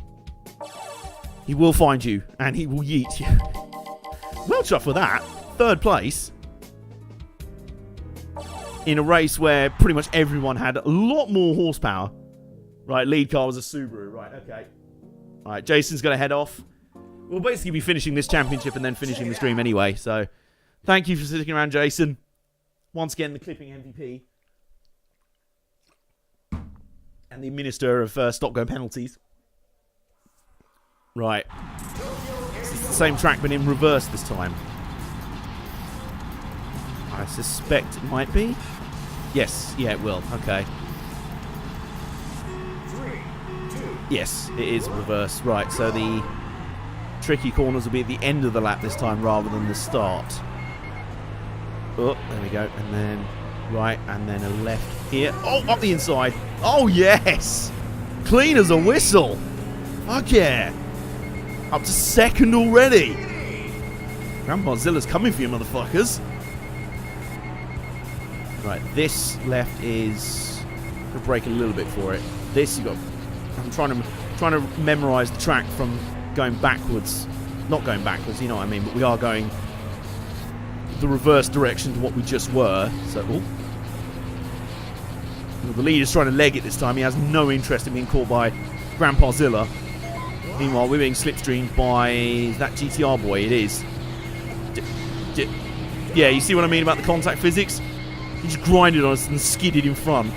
He will find you, and he will yeet you. Well chuffed for that. 3rd place. In a race where pretty much everyone had a lot more horsepower. Right, lead car was a Subaru. Right, okay. Alright, Jason's going to head off. We'll basically be finishing this championship and then finishing the stream anyway, so... Thank you for sticking around, Jason. Once again, the clipping MVP. And the minister of stop-go penalties. Right. This is the same track, but in reverse this time. I suspect it might be. Yes, yeah, it will. Okay. 3, 2. Yes, it is reverse. Right, so the tricky corners will be at the end of the lap this time rather than the start. Oh, there we go. And then right, and then a left here. Oh, up the inside. Oh, yes. Clean as a whistle. Fuck yeah. Up to second already. Grandpa Zilla's coming for you, motherfuckers. Right, this left is... Gonna brake a little bit for it. This you got... I'm trying to memorise the track from going backwards. Not going backwards, you know what I mean, but we are going the reverse direction to what we just were. So, ooh. Well, the leader's trying to leg it this time. He has no interest in being caught by Grandpa Zilla. Meanwhile, we're being slipstreamed by... Is that GTR boy? It is. Yeah, you see what I mean about the contact physics? He just grinded on us and skidded in front.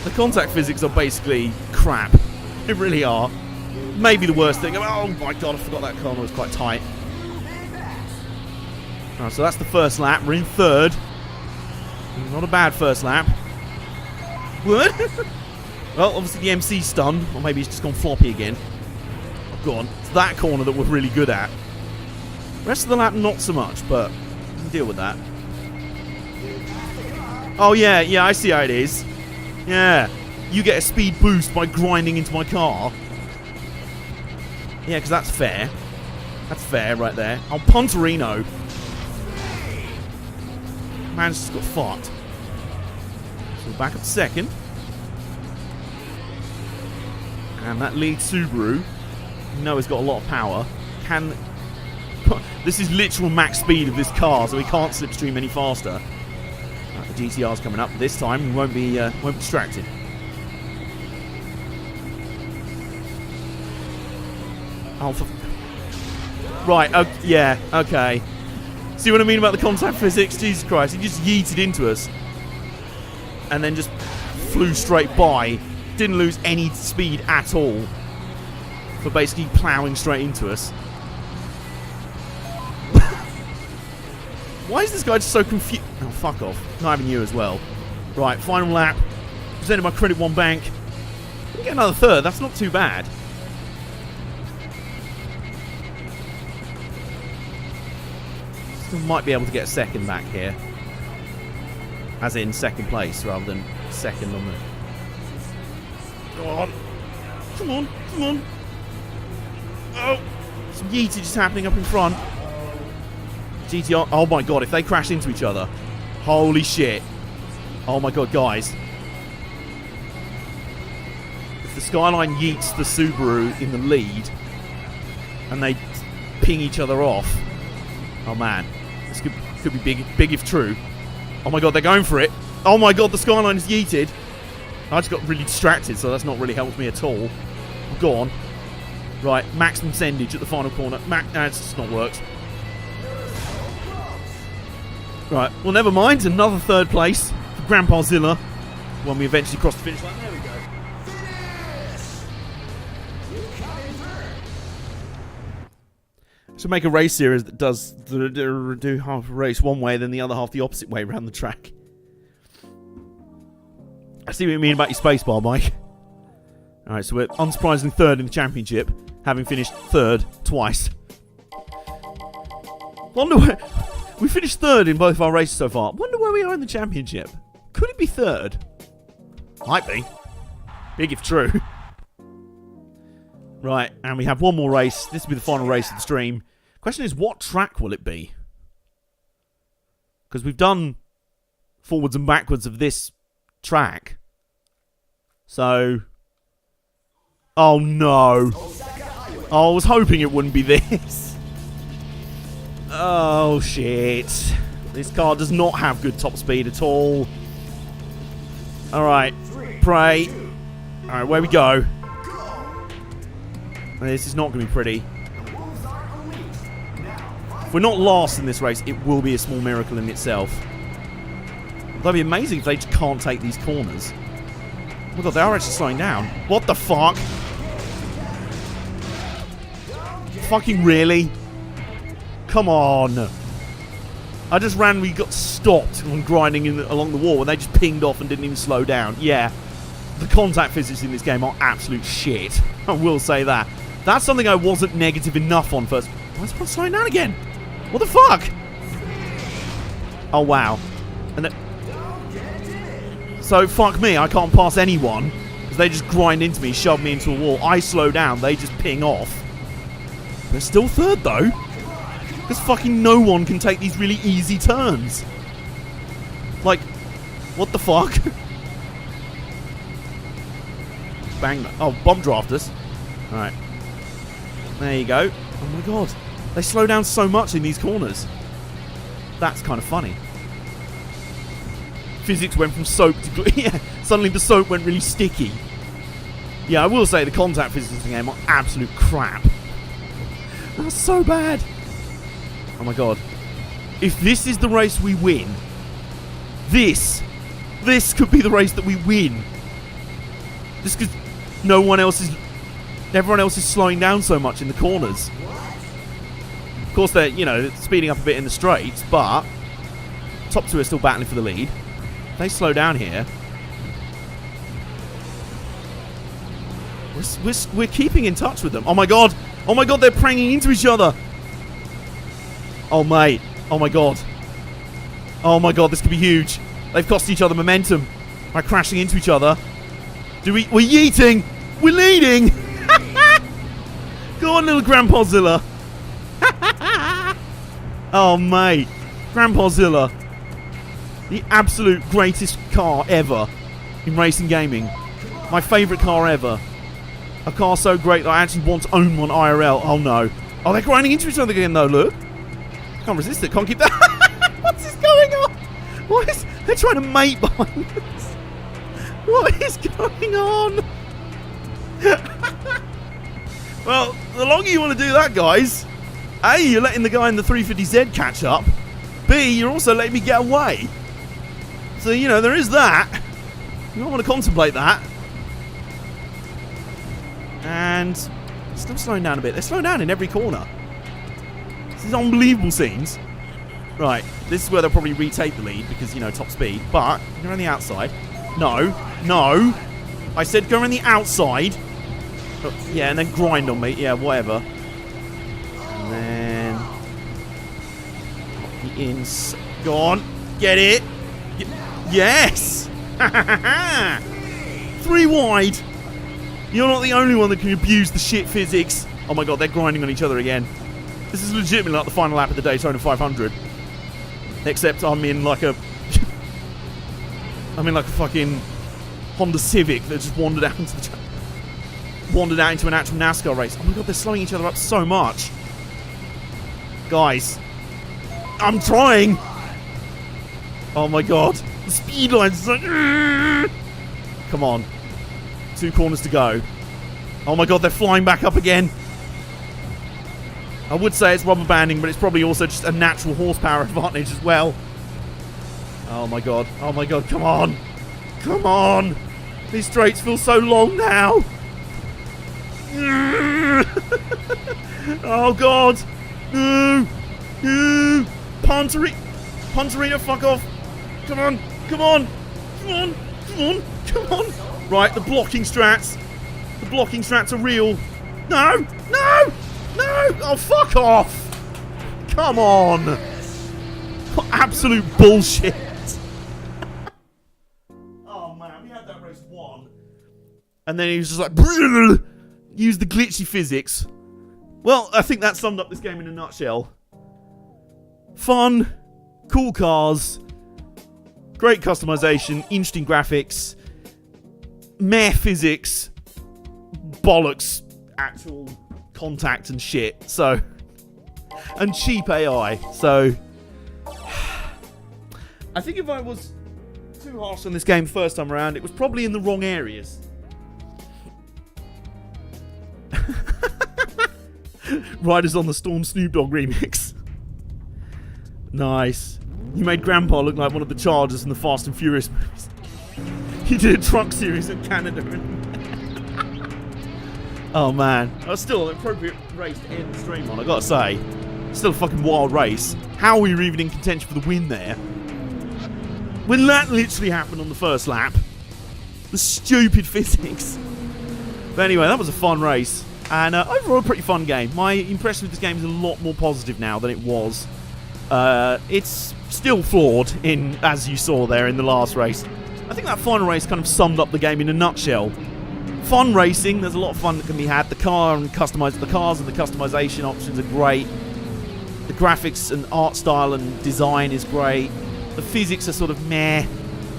The contact physics are basically crap. They really are. Maybe the worst thing. Oh my god, I forgot that corner was quite tight. Alright, so that's the first lap. We're in third. Not a bad first lap. What? Well, obviously the MC's stunned. Or maybe he's just gone floppy again. Oh, go on. It's that corner that we're really good at. Rest of the lap, not so much, but we can deal with that. Oh, yeah, I see how it is. Yeah. You get a speed boost by grinding into my car. Yeah, because that's fair. That's fair right there. Oh, Punterino. Man's just got fucked. So we're back up to second. And that lead Subaru, you know, has got a lot of power. This is literal max speed of this car, so we can't slipstream any faster. Right, the GTR's coming up. This time we won't be distracted. Oh, right. Yeah. Okay. See what I mean about the contact physics? Jesus Christ! He just yeeted into us, and then just flew straight by. Didn't lose any speed at all for basically ploughing straight into us. Why is this guy just so confused? Oh, fuck off. Not having you as well. Right, final lap. Presented by Credit One Bank. We get another third. That's not too bad. Still might be able to get a second back here. As in second place rather than second on the... Go on. Come on. Come on. Oh. Some yeetage happening up in front. GTR. Oh my god, if they crash into each other. Holy shit. Oh my god, guys. If the Skyline yeets the Subaru in the lead and they ping each other off. Oh man. This could be big if true. Oh my god, they're going for it. Oh my god, the Skyline is yeeted. I just got really distracted, so that's not really helped me at all. Go on. Right, maximum sendage at the final corner. It's just not worked. Right, well, never mind. Another third place for Grandpa Zilla when we eventually cross the finish line. There we go. Should make a race series that does do half a race one way, then the other half the opposite way around the track. I see what you mean about your spacebar, Mike. Alright, so we're unsurprisingly third in the championship, having finished third twice. Wonder where... We finished third in both our races so far. Wonder where we are in the championship. Could it be third? Might be. Big if true. Right, and we have one more race. This will be the final race of the stream. Question is, what track will it be? Because we've done forwards and backwards of this track. So... Oh no. Oh, I was hoping it wouldn't be this. Oh shit. This car does not have good top speed at all. Alright. Pray. Alright, where we go. This is not going to be pretty. If we're not last in this race, it will be a small miracle in itself. That'd be amazing if they just can't take these corners. Oh my god, they are actually slowing down. What the fuck? Fucking really? Come on. I just randomly got stopped on grinding along the wall and they just pinged off and didn't even slow down. Yeah. The contact physics in this game are absolute shit. I will say that. That's something I wasn't negative enough on first. Why is everyone slowing down again? What the fuck? Oh, wow. And so, fuck me, I can't pass anyone. Because they just grind into me, shove me into a wall. I slow down, they just ping off. They're still third, though. Because fucking no one can take these really easy turns. Like, what the fuck? Bang. Oh, bomb drafters. Alright. There you go. Oh my god. They slow down so much in these corners. That's kind of funny. Physics went from soap to glue. Yeah, suddenly the soap went really sticky. Yeah, I will say the contact physics in the game are absolute crap. That's so bad. Oh my god. If this is the race we win, this could be the race that we win. Just because everyone else is slowing down so much in the corners. Of course, they're, speeding up a bit in the straights, but top two are still battling for the lead. If they slow down here, we're keeping in touch with them. Oh my god, they're pranging into each other. Oh mate, oh my god, this could be huge. They've cost each other momentum by crashing into each other. We're yeeting, we're leading. Go on, little Grandpa Zilla. Oh mate, Grandpa Zilla, the absolute greatest car ever in racing gaming. My favourite car ever. A car so great that I actually want to own one IRL. Oh no. Oh, they're grinding into each other again though, look. Can't resist it, can't keep that. What's this going on? They're trying to mate behind us. What is going on? Well, the longer you want to do that, guys, A, you're letting the guy in the 350Z catch up. B, you're also letting me get away. So, there is that. You don't want to contemplate that. And still slowing down a bit. They're slowing down in every corner. This is unbelievable scenes. Right, this is where they'll probably retake the lead because, top speed. But, they're on the outside. No. I said go around the outside. Oh, yeah, and then grind on me. Yeah, whatever. And then the ins. Go on. Get it. Yes. 3 wide. You're not the only one that can abuse the shit physics. Oh my god, they're grinding on each other again. This is legitimately like the final lap of the Daytona 500. Except I'm in like a fucking Honda Civic that just wandered out into an actual NASCAR race. Oh my god, they're slowing each other up so much. Guys, I'm trying. Oh my god, the speed lines is like, come on. 2 corners to go. Oh my god, they're flying back up again. I would say it's rubber banding, but it's probably also just a natural horsepower advantage as well. Oh my god, come on. Come on. These straights feel so long now. Oh god. No. Punterina, fuck off. Come on. Right, the blocking strats. The blocking strats are real. No. Oh, fuck off. Come on. What absolute bullshit. Oh, man. We had that race won. And then he was just like, use the glitchy physics. Well, I think that summed up this game in a nutshell. Fun. Cool cars. Great customization. Interesting graphics. Meh physics. Bollocks. Actual contact and shit. So. And cheap AI. So. I think if I was too harsh on this game first time around, it was probably in the wrong areas. Riders on the Storm Snoop Dogg remix. Nice. You made Grandpa look like one of the Chargers in the Fast and Furious movies. You did a truck series in Canada. Oh man. That's still an appropriate race to end the stream on, I gotta say. Still a fucking wild race. How were you even in contention for the win there? When that literally happened on the first lap. The stupid physics. But anyway, that was a fun race. And overall, a pretty fun game. My impression with this game is a lot more positive now than it was. It's still flawed, as you saw there in the last race. I think that final race kind of summed up the game in a nutshell. Fun racing, there's a lot of fun that can be had. The cars and the customization options are great. The graphics and art style and design is great. The physics are sort of meh,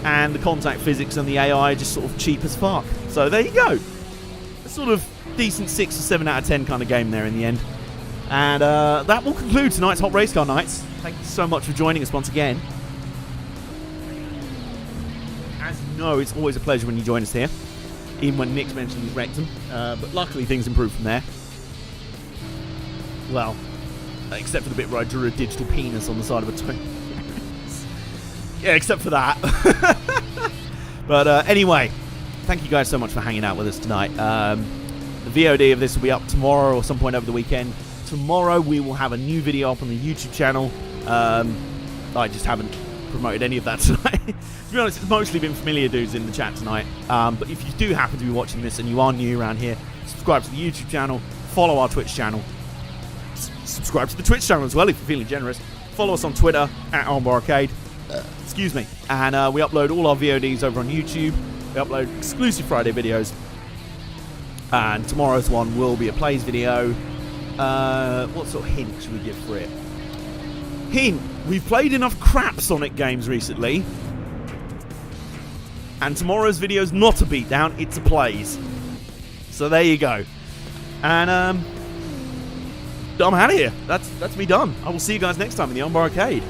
and the contact physics and the AI are just sort of cheap as fuck. So there you go. A sort of decent 6 or 7 out of 10 kind of game there in the end. And that will conclude tonight's Hot Race Car Nights. Thank you so much for joining us once again. As you know, it's always a pleasure when you join us here, even when Nick's mentioned his rectum. But luckily things improved from there. Well, except for the bit where I drew a digital penis on the side of a toe. Yeah, except for that. But anyway, thank you guys so much for hanging out with us tonight. The VOD of this will be up tomorrow or some point over the weekend. Tomorrow we will have a new video up on the YouTube channel. I just haven't promoted any of that tonight. To be honest, it's mostly been familiar dudes in the chat tonight. But if you do happen to be watching this and you are new around here, subscribe to the YouTube channel, follow our Twitch channel, subscribe to the Twitch channel as well if you're feeling generous. Follow us on Twitter at Armbar Arcade. Excuse me. And we upload all our VODs over on YouTube. We upload exclusive Friday videos. And tomorrow's one will be a plays video. What sort of hint should we give for it? Hint, we've played enough crap Sonic games recently. And tomorrow's video is not a beatdown, it's a plays. So there you go. And I'm out of here. That's me done. I will see you guys next time in the Armbar Arcade.